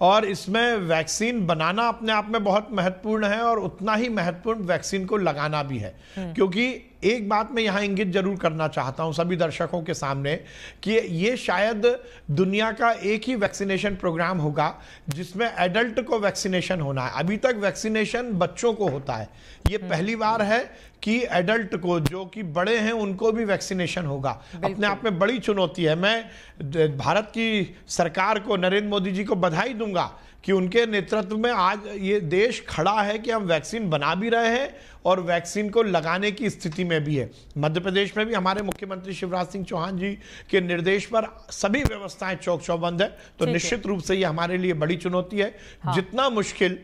और इसमें वैक्सीन बनाना अपने आप में बहुत महत्वपूर्ण है और उतना ही महत्वपूर्ण वैक्सीन को लगाना भी है। क्योंकि एक बात मैं यहाँ इंगित जरूर करना चाहता हूँ सभी दर्शकों के सामने कि ये शायद दुनिया का एक ही वैक्सीनेशन प्रोग्राम होगा जिसमें एडल्ट को वैक्सीनेशन होना है। अभी तक वैक्सीनेशन बच्चों को होता है, ये पहली बार है कि एडल्ट को, जो कि बड़े हैं, उनको भी वैक्सीनेशन होगा। अपने आप में बड़ी चुनौती है। मैं भारत की सरकार को, नरेंद्र मोदी जी को बधाई दूंगा कि उनके नेतृत्व में आज ये देश खड़ा है कि हम वैक्सीन बना भी रहे हैं और वैक्सीन को लगाने की स्थिति में भी है। मध्य प्रदेश में भी हमारे मुख्यमंत्री शिवराज सिंह चौहान जी के निर्देश पर सभी व्यवस्थाएं चौक चौबंद है। तो निश्चित रूप से ये हमारे लिए बड़ी चुनौती है। जितना मुश्किल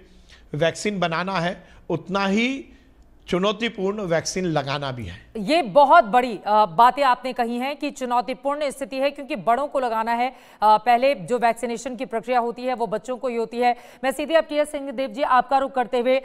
वैक्सीन बनाना है उतना ही चुनौतीपूर्ण वैक्सीन लगाना भी है। ये बहुत बड़ी बातें आपने कही हैं कि चुनौतीपूर्ण स्थिति है क्योंकि बड़ों को लगाना है। पहले जो वैक्सीनेशन की प्रक्रिया होती है वो बच्चों को ही होती है। मैं सीधे अब टीएस सिंहदेव जी आपका रुख करते हुए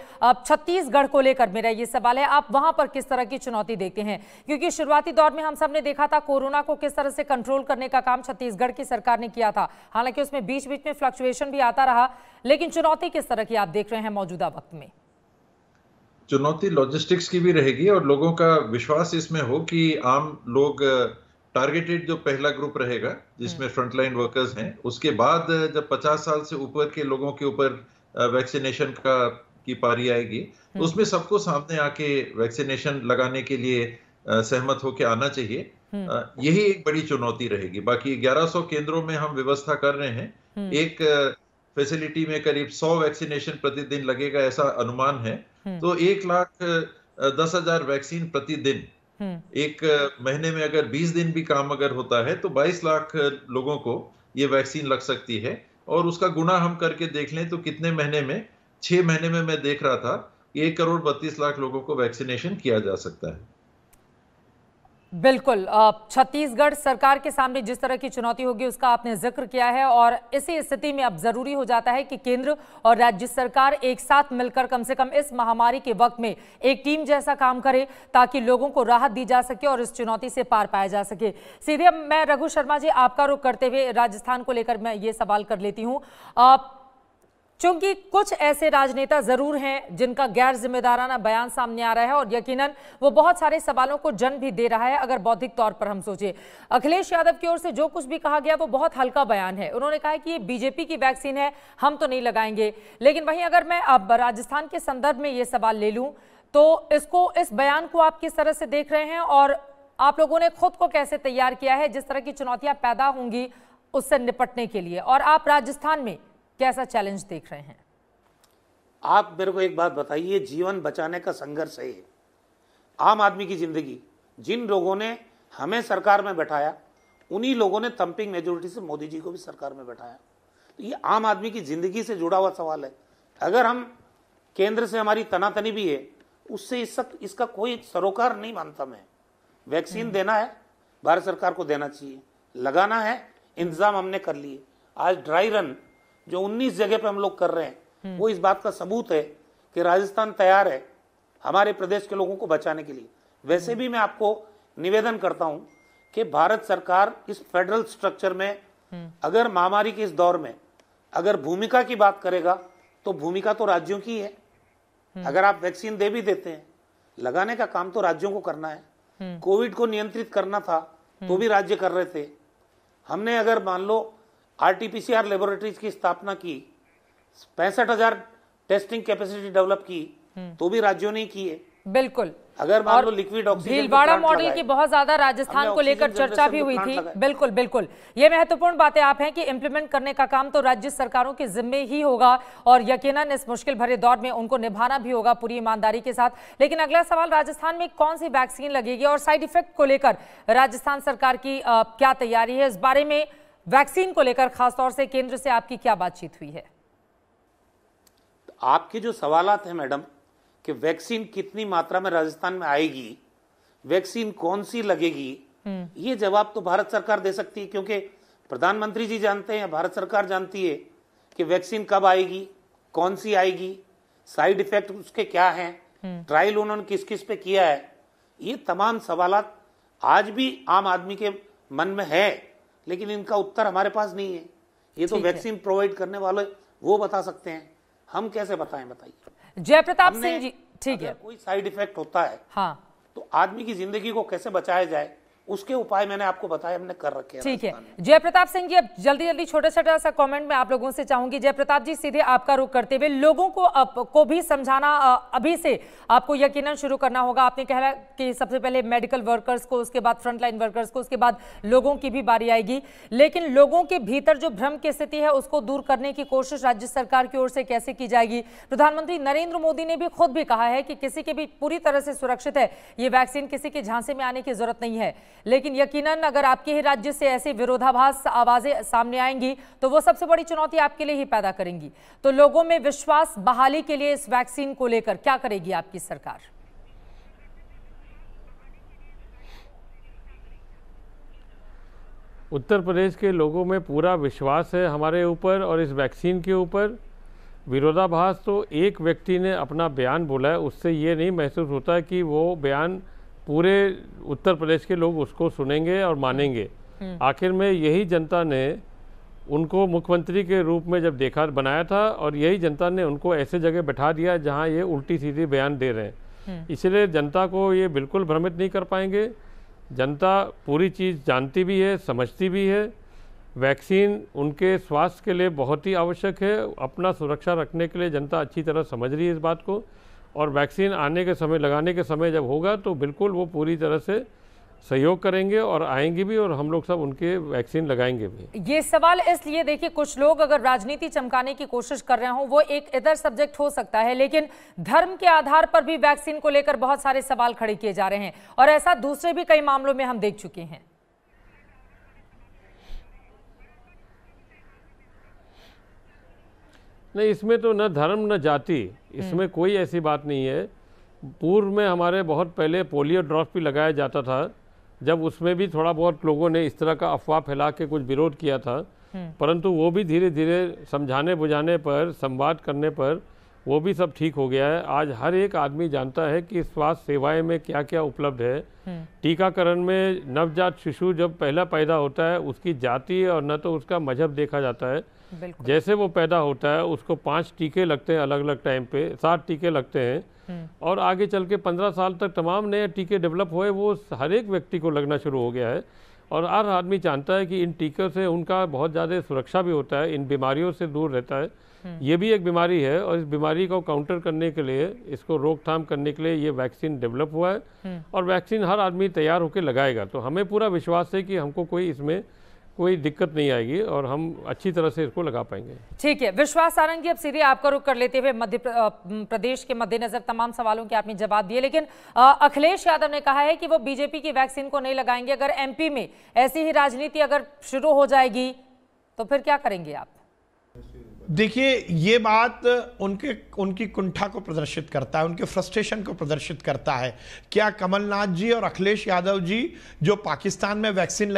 छत्तीसगढ़ को लेकर मेरा ये सवाल है, आप वहां पर किस तरह की चुनौती देखते हैं? क्योंकि शुरुआती दौर में हम सब ने देखा था कोरोना को किस तरह से कंट्रोल करने का काम छत्तीसगढ़ की सरकार ने किया था। हालांकि उसमें बीच बीच में फ्लक्चुएशन भी आता रहा, लेकिन चुनौती किस तरह की आप देख रहे हैं मौजूदा वक्त में? चुनौती लॉजिस्टिक्स की भी रहेगी और लोगों का विश्वास इसमें हो कि आम लोग टारगेटेड जो पहला ग्रुप रहेगा जिसमें फ्रंटलाइन वर्कर्स हैं, उसके बाद जब 50 साल से ऊपर के लोगों के ऊपर वैक्सीनेशन की पारी आएगी तो उसमें सबको सामने आके वैक्सीनेशन लगाने के लिए सहमत होकर आना चाहिए। यही एक बड़ी चुनौती रहेगी। बाकी 1100 केंद्रों में हम व्यवस्था कर रहे हैं। एक फैसिलिटी में करीब 100 वैक्सीनेशन प्रतिदिन लगेगा ऐसा अनुमान है। तो 1,10,000 वैक्सीन प्रतिदिन, एक महीने में अगर 20 दिन भी काम अगर होता है तो 22 लाख लोगों को ये वैक्सीन लग सकती है। और उसका गुणा हम करके देख लें तो कितने महीने में, 6 महीने में मैं देख रहा था 1,32,00,000 लोगों को वैक्सीनेशन किया जा सकता है। बिल्कुल, छत्तीसगढ़ सरकार के सामने जिस तरह की चुनौती होगी उसका आपने जिक्र किया है और इसी स्थिति में अब जरूरी हो जाता है कि केंद्र और राज्य सरकार एक साथ मिलकर कम से कम इस महामारी के वक्त में एक टीम जैसा काम करे ताकि लोगों को राहत दी जा सके और इस चुनौती से पार पाया जा सके। सीधे अब मैं रघु शर्मा जी आपका रुख करते हुए राजस्थान को लेकर मैं ये सवाल कर लेती हूँ। चूंकि कुछ ऐसे राजनेता जरूर हैं जिनका गैर जिम्मेदाराना बयान सामने आ रहा है और यकीनन वो बहुत सारे सवालों को जन्म भी दे रहा है। अगर बौद्धिक तौर पर हम सोचे, अखिलेश यादव की ओर से जो कुछ भी कहा गया वो बहुत हल्का बयान है। उन्होंने कहा कि ये बीजेपी की वैक्सीन है, हम तो नहीं लगाएंगे। लेकिन वहीं अगर मैं अब राजस्थान के संदर्भ में ये सवाल ले लूं तो इस बयान को आप किस तरह से देख रहे हैं और आप लोगों ने खुद को कैसे तैयार किया है जिस तरह की चुनौतियां पैदा होंगी उससे निपटने के लिए, और आप राजस्थान में कैसा चैलेंज देख रहे हैं? आप मेरे को एक बात बताइए, जीवन बचाने का संघर्ष है ये, आम आदमी की जिंदगी। जिन लोगों ने हमें सरकार में बैठाया उन्हीं लोगों ने थंपिंग मेजोरिटी से मोदी जी को भी सरकार में बैठाया। तो ये आम आदमी की जिंदगी से जुड़ा हुआ सवाल है। अगर हम केंद्र से हमारी तनातनी भी है, उससे इसका कोई सरोकार नहीं मानता मैं। वैक्सीन देना है, भारत सरकार को देना चाहिए, लगाना है, इंतजाम हमने कर लिए। आज ड्राई रन जो 19 जगह पे हम लोग कर रहे हैं वो इस बात का सबूत है कि राजस्थान तैयार है हमारे प्रदेश के लोगों को बचाने के लिए। वैसे भी मैं आपको निवेदन करता हूं कि भारत सरकार इस फेडरल स्ट्रक्चर में अगर महामारी के इस दौर में अगर भूमिका की बात करेगा तो भूमिका तो राज्यों की है। अगर आप वैक्सीन दे भी देते हैं, लगाने का काम तो राज्यों को करना है। कोविड को नियंत्रित करना था तो भी राज्य कर रहे थे। हमने अगर मान लो आरटीपीसीआर लेबोरेटरीज की स्थापना की, 65,000 टेस्टिंग कैपेसिटी डेवलप की तो भी राज्यों ने की है। बिल्कुल। अगर मान लो लिक्विड ऑक्सीजन भीलवाड़ा मॉडल की बहुत ज्यादा राजस्थान को लेकर चर्चा भी हुई थी। बिल्कुल बिल्कुल, ये महत्वपूर्ण बातें आप हैं कि इंप्लीमेंट करने का काम तो राज्य सरकारों के जिम्मे ही होगा और यकीनन इस मुश्किल भरे दौर में उनको निभाना भी होगा पूरी ईमानदारी के साथ। लेकिन अगला सवाल, राजस्थान में कौन सी वैक्सीन लगेगी और साइड इफेक्ट को लेकर राजस्थान सरकार की क्या तैयारी है? इस बारे में वैक्सीन को लेकर खासतौर से केंद्र से आपकी क्या बातचीत हुई है? आपके जो सवालात हैं मैडम कि वैक्सीन कितनी मात्रा में राजस्थान में आएगी, वैक्सीन कौन सी लगेगी, ये जवाब तो भारत सरकार दे सकती है, क्योंकि प्रधानमंत्री जी जानते हैं, भारत सरकार जानती है कि वैक्सीन कब आएगी, कौन सी आएगी, साइड इफेक्ट उसके क्या हैं, ट्रायल उन्होंने किस किस पे किया है। ये तमाम सवालात आज भी आम आदमी के मन में है, लेकिन इनका उत्तर हमारे पास नहीं है। ये तो वैक्सीन प्रोवाइड करने वाले वो बता सकते हैं, हम कैसे बताएं? बताइए। जयप्रताप सिंह जी, ठीक है। कोई साइड इफेक्ट होता है तो आदमी की जिंदगी को कैसे बचाया जाए उसके उपाय मैंने आपको बताया, हमने कर रखे हैं। ठीक है जयप्रताप सिंह जी, अब जल्दी जल्दी छोटा छोटा सा कमेंट में आप लोगों से चाहूंगी। जयप्रताप जी, सीधे आपका रुख करते हुए लोगों को भी समझाना अभी से आपको यकीनन शुरू करना होगा। आपने कहा कि सबसे पहले मेडिकल वर्कर्स को, उसके बाद फ्रंटलाइन वर्कर्स को, उसके बाद लोगों की भी बारी आएगी। लेकिन लोगों के भीतर जो भ्रम की स्थिति है उसको दूर करने की कोशिश राज्य सरकार की ओर से कैसे की जाएगी? प्रधानमंत्री नरेंद्र मोदी ने भी खुद भी कहा है कि किसी के भी पूरी तरह से सुरक्षित है ये वैक्सीन, किसी के झांसे में आने की जरूरत नहीं है। लेकिन यकीनन अगर आपके ही राज्य से ऐसी विरोधाभास आवाजें सामने आएंगी तो वो सबसे बड़ी चुनौती आपके लिए ही पैदा करेंगी। तो लोगों में विश्वास बहाली के लिए इस वैक्सीन को लेकर क्या करेगी आपकी सरकार? उत्तर प्रदेश के लोगों में पूरा विश्वास है हमारे ऊपर और इस वैक्सीन के ऊपर। विरोधाभास तो एक व्यक्ति ने अपना बयान बोला है, उससे ये नहीं महसूस होता कि वो बयान पूरे उत्तर प्रदेश के लोग उसको सुनेंगे और मानेंगे। आखिर में यही जनता ने उनको मुख्यमंत्री के रूप में जब देखा बनाया था और यही जनता ने उनको ऐसे जगह बैठा दिया जहां ये उल्टी सीधी बयान दे रहे हैं। इसलिए जनता को ये बिल्कुल भ्रमित नहीं कर पाएंगे। जनता पूरी चीज़ जानती भी है, समझती भी है। वैक्सीन उनके स्वास्थ्य के लिए बहुत ही आवश्यक है। अपना सुरक्षा रखने के लिए जनता अच्छी तरह समझ रही है इस बात को, और वैक्सीन आने के समय, लगाने के समय जब होगा तो बिल्कुल वो पूरी तरह से सहयोग करेंगे और आएंगे भी, और हम लोग सब उनके वैक्सीन लगाएंगे भी। ये सवाल इसलिए, देखिए कुछ लोग अगर राजनीति चमकाने की कोशिश कर रहे हो वो एक इधर सब्जेक्ट हो सकता है, लेकिन धर्म के आधार पर भी वैक्सीन को लेकर बहुत सारे सवाल खड़े किए जा रहे हैं और ऐसा दूसरे भी कई मामलों में हम देख चुके हैं। नहीं, इसमें तो न धर्म न जाति, इसमें कोई ऐसी बात नहीं है। पूर्व में हमारे बहुत पहले पोलियो ड्रॉप भी लगाया जाता था, जब उसमें भी थोड़ा बहुत लोगों ने इस तरह का अफवाह फैला के कुछ विरोध किया था, परंतु वो भी धीरे धीरे समझाने बुझाने पर, संवाद करने पर वो भी सब ठीक हो गया है। आज हर एक आदमी जानता है कि स्वास्थ्य सेवाएं में क्या क्या उपलब्ध है। टीकाकरण में नवजात शिशु जब पहला पैदा होता है उसकी जाति और न तो उसका मजहब देखा जाता है। जैसे वो पैदा होता है उसको 5 टीके लगते हैं अलग अलग टाइम पे, 7 टीके लगते हैं और आगे चल के 15 साल तक तमाम नए टीके डेवलप हुए, वो हर एक व्यक्ति को लगना शुरू हो गया है। और हर आदमी जानता है कि इन टीकों से उनका बहुत ज़्यादा सुरक्षा भी होता है, इन बीमारियों से दूर रहता है। ये भी एक बीमारी है और इस बीमारी को काउंटर करने के लिए, इसको रोकथाम करने के लिए ये वैक्सीन डेवलप हुआ है और वैक्सीन हर आदमी तैयार होकर लगाएगा। तो हमें पूरा विश्वास है कि हमको कोई इसमें कोई दिक्कत नहीं आएगी और हम अच्छी तरह से इसको लगा पाएंगे। ठीक है, विश्वास सारंग जी, अब सीधे आपका रुख कर लेते हुए मध्य प्रदेश के मद्देनजर तमाम सवालों के आपने जवाब दिए, लेकिन अखिलेश यादव ने कहा है कि वो बीजेपी की वैक्सीन को नहीं लगाएंगे। अगर एमपी में ऐसी ही राजनीति अगर शुरू हो जाएगी तो फिर क्या करेंगे आप? देखिए, ये बात उनकी कुंठा को प्रदर्शित करता है, उनके फ्रस्ट्रेशन को प्रदर्शित करता है। क्या कमलनाथ जी और अखिलेश यादव जी जो पाकिस्तान में वैक्सीन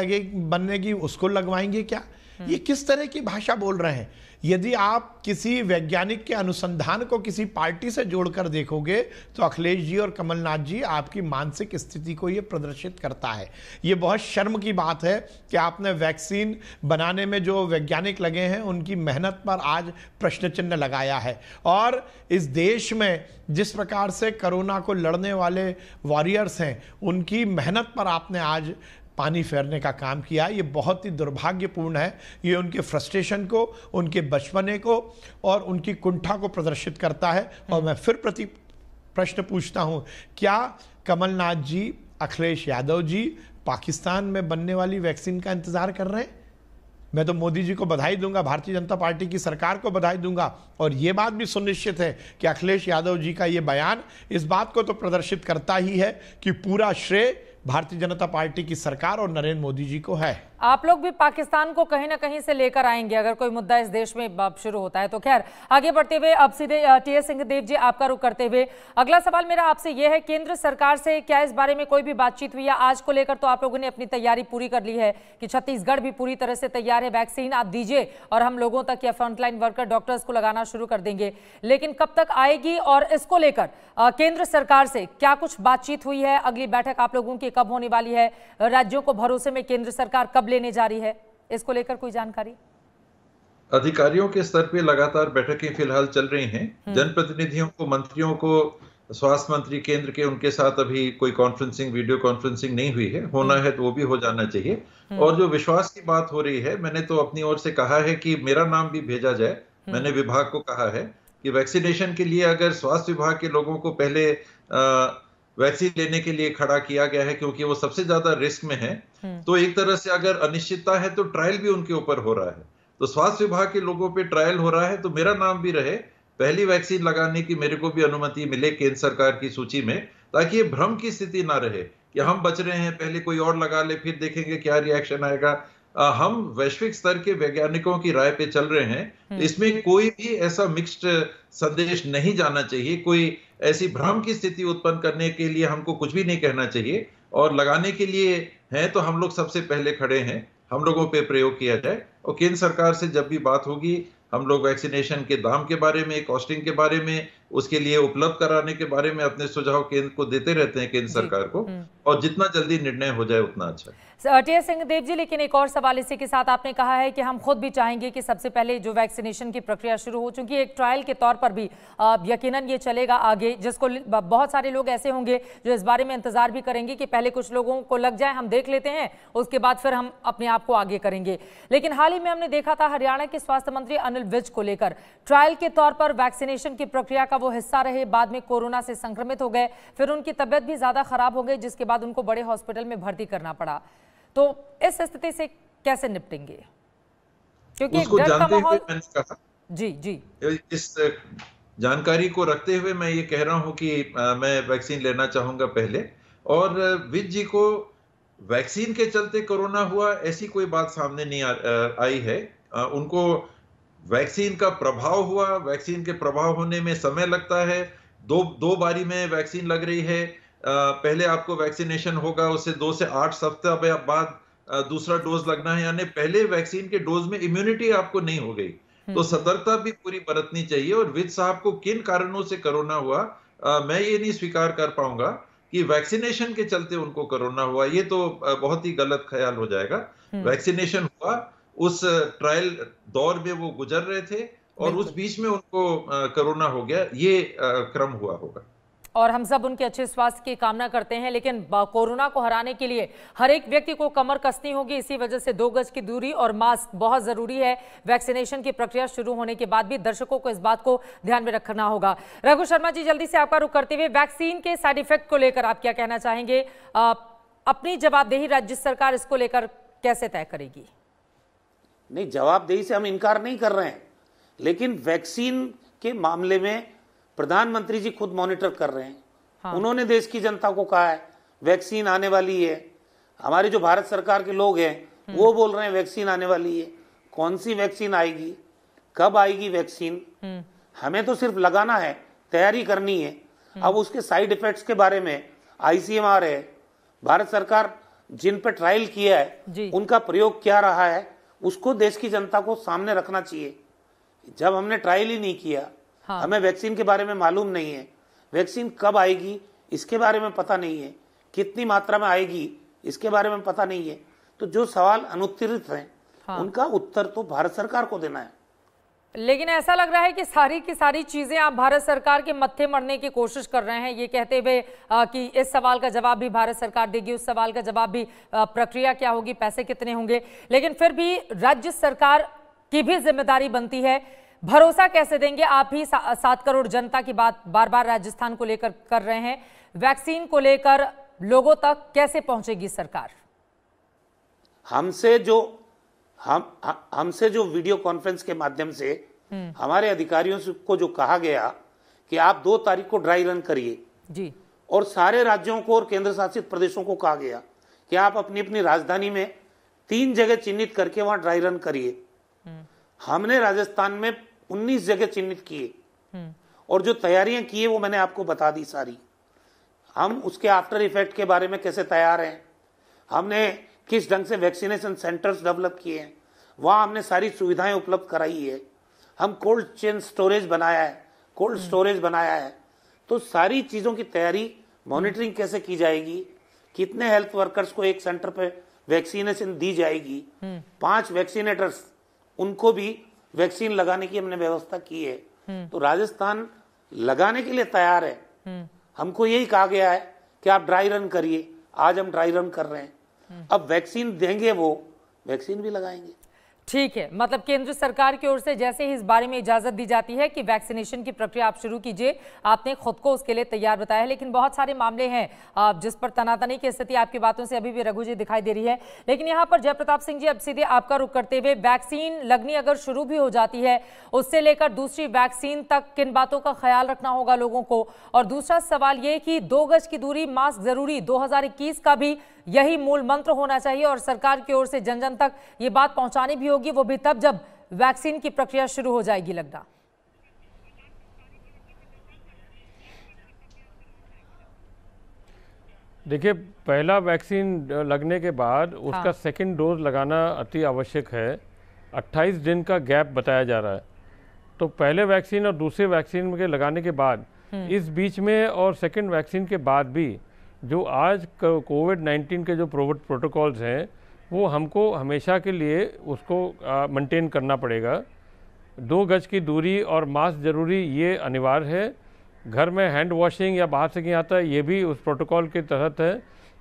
बननेगी उसको लगवाएंगे क्या? ये किस तरह की भाषा बोल रहे हैं? यदि आप किसी वैज्ञानिक के अनुसंधान को किसी पार्टी से जोड़कर देखोगे तो अखिलेश जी और कमलनाथ जी आपकी मानसिक स्थिति को ये प्रदर्शित करता है। ये बहुत शर्म की बात है कि आपने वैक्सीन बनाने में जो वैज्ञानिक लगे हैं उनकी मेहनत पर आज प्रश्न चिन्ह लगाया है। और इस देश में जिस प्रकार से कोरोना को लड़ने वाले वॉरियर्स हैं उनकी मेहनत पर आपने आज पानी फेरने का काम किया। ये बहुत ही दुर्भाग्यपूर्ण है। ये उनके फ्रस्ट्रेशन को, उनके बचपने को और उनकी कुंठा को प्रदर्शित करता है। और मैं फिर प्रश्न पूछता हूं, क्या कमलनाथ जी, अखिलेश यादव जी पाकिस्तान में बनने वाली वैक्सीन का इंतजार कर रहे हैं? मैं तो मोदी जी को बधाई दूंगा, भारतीय जनता पार्टी की सरकार को बधाई दूंगा। और ये बात भी सुनिश्चित है कि अखिलेश यादव जी का ये बयान इस बात को तो प्रदर्शित करता ही है कि पूरा श्रेय भारतीय जनता पार्टी की सरकार और नरेंद्र मोदी जी को है। आप लोग भी पाकिस्तान को कहीं ना कहीं से लेकर आएंगे अगर कोई मुद्दा इस देश में शुरू होता है तो। खैर, आगे बढ़ते हुए अब सीधे टीएस सिंहदेव जी, आपका रुख करते हुए अगला सवाल मेरा आपसे यह है, केंद्र सरकार से क्या इस बारे में कोई भी बातचीत हुई है? आज को लेकर तो आप लोगों ने अपनी तैयारी पूरी कर ली है कि छत्तीसगढ़ भी पूरी तरह से तैयार है, वैक्सीन आप दीजिए और हम लोगों तक या फ्रंटलाइन वर्कर डॉक्टर्स को लगाना शुरू कर देंगे, लेकिन कब तक आएगी और इसको लेकर केंद्र सरकार से क्या कुछ बातचीत हुई है? अगली बैठक आप लोगों की कब होने वाली है? राज्यों को भरोसे में केंद्र सरकार कब लेने जा रही है? इसको लेकर कोई जानकारी? अधिकारियों के स्तर पे लगातार बैठकें फिलहाल चल रही हैं। जनप्रतिनिधियों को, मंत्रियों को, स्वास्थ्य मंत्री केंद्र के, उनके साथ अभी कोई कॉन्फ्रेंसिंग, वीडियो कॉन्फ्रेंसिंग नहीं हुई है। होना है तो वो भी हो जाना चाहिए। और जो विश्वास की बात हो रही है, मैंने तो अपनी ओर से कहा है कि मेरा नाम भी भेजा जाए। मैंने विभाग को कहा है कि वैक्सीनेशन के लिए अगर स्वास्थ्य विभाग के लोगों को पहले वैक्सीन लेने के लिए खड़ा किया गया है क्योंकि वो सबसे ज्यादा रिस्क में है, तो एक तरह से अगर अनिश्चितता है तो ट्रायल भी उनके ऊपर हो रहा है। तो स्वास्थ्य विभाग के लोगों पे ट्रायल हो रहा है, तो मेरा नाम भी रहे, पहली वैक्सीन लगाने की मेरे को भी अनुमति मिले केंद्र सरकार की सूची में, ताकि ये भ्रम की स्थिति ना रहे कि हम बच रहे हैं, पहले कोई और लगा ले फिर देखेंगे क्या रिएक्शन आएगा। हम वैश्विक स्तर के वैज्ञानिकों की राय पे चल रहे हैं। इसमें कोई भी ऐसा मिक्स्ड संदेश नहीं जाना चाहिए, कोई ऐसी भ्रम की स्थिति उत्पन्न करने के लिए हमको कुछ भी नहीं कहना चाहिए। और लगाने के लिए हैं तो हम लोग सबसे पहले खड़े हैं, हम लोगों पे प्रयोग किया जाए। और केंद्र सरकार से जब भी बात होगी, हम लोग वैक्सीनेशन के दाम के बारे में, कॉस्टिंग के बारे में, उसके लिए उपलब्ध कराने के बारे में अपने सुझाव केंद्र को देते रहते हैं, केंद्र सरकार को, और जितना जल्दी निर्णय हो जाए उतना अच्छा। टीएस सिंहदेव जी, लेकिन एक और सवाल इसी के साथ, आपने कहा है कि हम खुद भी चाहेंगे कि सबसे पहले जो वैक्सीनेशन की प्रक्रिया शुरू हो, चूंकि एक ट्रायल के तौर पर भी यकीनन ये चलेगा आगे, जिसको बहुत सारे लोग ऐसे होंगे जो इस बारे में इंतजार भी करेंगे कि पहले कुछ लोगों को लग जाए, हम देख लेते हैं, उसके बाद फिर हम अपने आप को आगे करेंगे। लेकिन हाल ही में हमने देखा था हरियाणा के स्वास्थ्य मंत्री अनिल विज को लेकर ट्रायल के तौर पर वैक्सीनेशन की प्रक्रिया का वो हिस्सा रहे, बाद में कोरोना से संक्रमित हो गए, फिर उनकी तबियत भी ज्यादा खराब हो गई, जिसके बाद उनको बड़े हॉस्पिटल में भर्ती करना पड़ा। तो इस स्थिति से कैसे निपटेंगे? क्योंकि उसको जानते हुए मैंने कहा, जी इस जानकारी को रखते हुए मैं ये कह रहा हूं कि मैं वैक्सीन लेना चाहूंगा पहले। और विज जी को वैक्सीन के चलते कोरोना हुआ ऐसी कोई बात सामने नहीं आई है। उनको वैक्सीन का प्रभाव हुआ, वैक्सीन के प्रभाव होने में समय लगता है, दो बारी में वैक्सीन लग रही है। पहले आपको वैक्सीनेशन होगा, उससे 2 से 8 सप्ताह बाद दूसरा डोज लगना है, यानी पहले वैक्सीन के डोज में इम्यूनिटी आपको नहीं हो गई। तो सतर्कता भी पूरी बरतनी चाहिए। और विज साहब को किन कारणों से कोरोना हुआ, मैं ये नहीं स्वीकार कर पाऊंगा कि वैक्सीनेशन के चलते उनको कोरोना हुआ, ये तो बहुत ही गलत ख्याल हो जाएगा। वैक्सीनेशन हुआ, उस ट्रायल दौर में वो गुजर रहे थे और उस बीच में उनको कोरोना हो गया, ये क्रम हुआ होगा। और हम सब उनके अच्छे स्वास्थ्य की कामना करते हैं, लेकिन कोरोना को हराने के लिए हर एक व्यक्ति को कमर कसनी होगी। इसी वजह से 2 गज की दूरी और मास्क बहुत जरूरी है। वैक्सीनेशन की प्रक्रिया शुरू होने के बाद भी दर्शकों को इस बात को ध्यान में रखना होगा। रघु शर्मा जी, जल्दी से आपका रुख करते हुए वैक्सीन के साइड इफेक्ट को लेकर आप क्या कहना चाहेंगे? अपनी जवाबदेही राज्य सरकार इसको लेकर कैसे तय करेगी? नहीं, जवाबदेही से हम इनकार नहीं कर रहे हैं, लेकिन वैक्सीन के मामले में प्रधानमंत्री जी खुद मॉनिटर कर रहे हैं। हाँ। उन्होंने देश की जनता को कहा है वैक्सीन आने वाली है। हमारे जो भारत सरकार के लोग हैं वो बोल रहे हैं वैक्सीन आने वाली है। कौन सी वैक्सीन आएगी, कब आएगी वैक्सीन, हमें तो सिर्फ लगाना है, तैयारी करनी है। अब उसके साइड इफेक्ट्स के बारे में ICMR है, भारत सरकार जिन पे ट्रायल किया है उनका प्रयोग क्या रहा है, उसको देश की जनता को सामने रखना चाहिए। जब हमने ट्रायल ही नहीं किया, हाँ। हमें वैक्सीन के बारे में मालूम नहीं है, वैक्सीन कब आएगी इसके बारे में पता नहीं है, कितनी मात्रा में आएगी इसके बारे में पता नहीं है, तो जो सवाल अनुत्तरित हैं, हाँ। उनका उत्तर तो भारत सरकार को देना है। लेकिन ऐसा लग रहा है कि सारी की सारी चीजें आप भारत सरकार के मत्थे मरने की कोशिश कर रहे हैं, ये कहते हुए कि इस सवाल का जवाब भी भारत सरकार देगी, उस सवाल का जवाब भी, प्रक्रिया क्या होगी, पैसे कितने होंगे। लेकिन फिर भी राज्य सरकार की भी जिम्मेदारी बनती है। भरोसा कैसे देंगे? आप ही 7 करोड़ जनता की बात बार बार राजस्थान को लेकर कर रहे हैं, वैक्सीन को लेकर लोगों तक कैसे पहुंचेगी सरकार? हमसे जो वीडियो कॉन्फ्रेंस के माध्यम से हमारे अधिकारियों को जो कहा गया कि आप 2 तारीख को ड्राई रन करिए जी, और सारे राज्यों को और केंद्र शासित प्रदेशों को कहा गया कि आप अपनी अपनी राजधानी में 3 जगह चिन्हित करके वहां ड्राई रन करिए। हमने राजस्थान में 19 जगह चिन्हित किए और जो तैयारियां की है वो मैंने आपको बता दी सारी। हम उसके आफ्टर इफेक्ट के बारे में कैसे तैयार हैं, हमने किस ढंग से वैक्सीनेशन सेंटर्स डेवलप किए हैं, वहां हमने सारी सुविधाएं उपलब्ध कराई है। हम कोल्ड चेन स्टोरेज बनाया है, कोल्ड स्टोरेज बनाया है। तो सारी चीजों की तैयारी, मॉनिटरिंग कैसे की जाएगी, कितने हेल्थ वर्कर्स को एक सेंटर पे वैक्सीनेशन दी जाएगी, 5 वैक्सीनेटर्स उनको भी वैक्सीन लगाने की हमने व्यवस्था की है। तो राजस्थान लगाने के लिए तैयार है। हमको यही कहा गया है कि आप ड्राई रन करिए, आज हम ड्राई रन कर रहे हैं। अब वैक्सीन देंगे, वो वैक्सीन भी लगाएंगे। ठीक है, मतलब केंद्र सरकार की ओर से जैसे ही इस बारे में इजाजत दी जाती है कि वैक्सीनेशन की प्रक्रिया आप शुरू कीजिए, आपने खुद को उसके लिए तैयार बताया है। लेकिन बहुत सारे मामले हैं जिस पर तनातनी की स्थिति आपकी बातों से अभी भी रघु जी दिखाई दे रही है। लेकिन यहाँ पर जयप्रताप सिंह जी, अब सीधे आपका रुख करते हुए, वैक्सीन लगनी अगर शुरू भी हो जाती है, उससे लेकर दूसरी वैक्सीन तक किन बातों का ख्याल रखना होगा लोगों को? और दूसरा सवाल ये कि 2 गज की दूरी, मास्क जरूरी, 2021 का भी यही मूल मंत्र होना चाहिए और सरकार की ओर से जन जन तक ये बात पहुंचानी भी होगी, वो भी तब जब वैक्सीन की प्रक्रिया शुरू हो जाएगी लगता। देखिए, पहला वैक्सीन लगने के बाद उसका सेकंड डोज लगाना अति आवश्यक है। 28 दिन का गैप बताया जा रहा है। तो पहले वैक्सीन और दूसरे वैक्सीन के लगाने के बाद, इस बीच में और सेकंड वैक्सीन के बाद भी जो आज कोविड-19 के जो प्रोटोकॉल्स हैं, वो हमको हमेशा के लिए उसको मेंटेन करना पड़ेगा। 2 गज की दूरी और मास्क जरूरी, ये अनिवार्य है। घर में हैंड वॉशिंग या बाहर से कहीं आता है, ये भी उस प्रोटोकॉल के तहत है।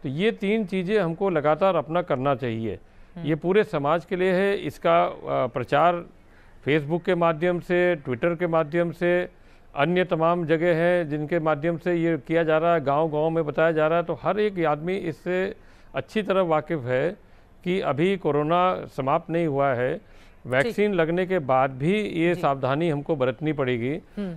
तो ये 3 चीज़ें हमको लगातार अपना करना चाहिए। ये पूरे समाज के लिए है। इसका प्रचार फेसबुक के माध्यम से, ट्विटर के माध्यम से, अन्य तमाम जगह हैं जिनके माध्यम से ये किया जा रहा है, गांव-गांव में बताया जा रहा है। तो हर एक आदमी इससे अच्छी तरह वाकिफ़ है कि अभी कोरोना समाप्त नहीं हुआ है। वैक्सीन लगने के बाद भी ये सावधानी हमको बरतनी पड़ेगी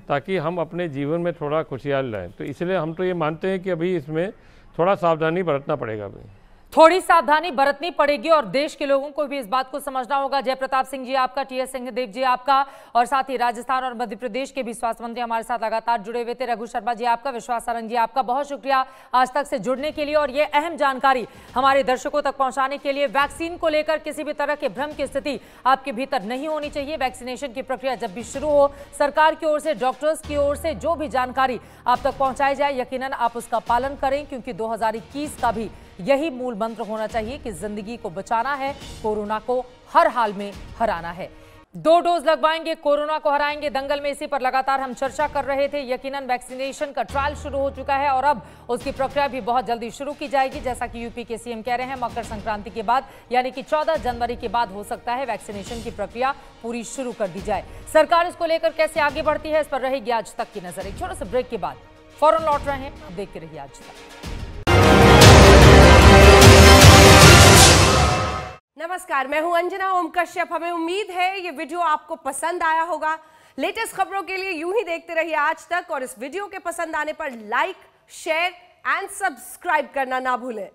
ताकि हम अपने जीवन में थोड़ा खुशहाल रहें। तो इसलिए हम तो ये मानते हैं कि अभी इसमें थोड़ा सावधानी बरतना पड़ेगा। अभी थोड़ी सावधानी बरतनी पड़ेगी और देश के लोगों को भी इस बात को समझना होगा। जयप्रताप सिंह जी आपका, टीएस सिंहदेव जी आपका, और साथ ही राजस्थान और मध्य प्रदेश के भी स्वास्थ्य मंत्री हमारे साथ लगातार जुड़े हुए थे। रघु शर्मा जी आपका, विश्वास सारंग जी आपका, बहुत शुक्रिया आज तक से जुड़ने के लिए और ये अहम जानकारी हमारे दर्शकों तक पहुंचाने के लिए। वैक्सीन को लेकर किसी भी तरह के भ्रम की स्थिति आपके भीतर नहीं होनी चाहिए। वैक्सीनेशन की प्रक्रिया जब भी शुरू हो, सरकार की ओर से, डॉक्टर्स की ओर से जो भी जानकारी आप तक पहुंचाई जाए, यकीनन आप उसका पालन करें, क्योंकि 2021 का भी यही मूल मंत्र होना चाहिए कि जिंदगी को बचाना है, कोरोना को हर हाल में हराना है। 2 डोज लगवाएंगे, कोरोना को हराएंगे, दंगल में इसी पर लगातार हम चर्चा कर रहे थे। यकीनन वैक्सीनेशन का ट्रायल शुरू हो चुका है और अब उसकी प्रक्रिया भी बहुत जल्दी शुरू की जाएगी। जैसा कि यूपी के सीएम कह रहे हैं, मकर संक्रांति के बाद यानी कि 14 जनवरी के बाद हो सकता है वैक्सीनेशन की प्रक्रिया पूरी शुरू कर दी जाए। सरकार इसको लेकर कैसे आगे बढ़ती है, इस पर रहेगी आज तक की नजर। एक छोटे से ब्रेक के बाद फौरन लौट रहे हैं, देखते रहिए आज तक। नमस्कार, मैं हूं अंजना ओम कश्यप। हमें उम्मीद है ये वीडियो आपको पसंद आया होगा। लेटेस्ट खबरों के लिए यूं ही देखते रहिए आज तक और इस वीडियो के पसंद आने पर लाइक, शेयर एंड सब्सक्राइब करना ना भूलें।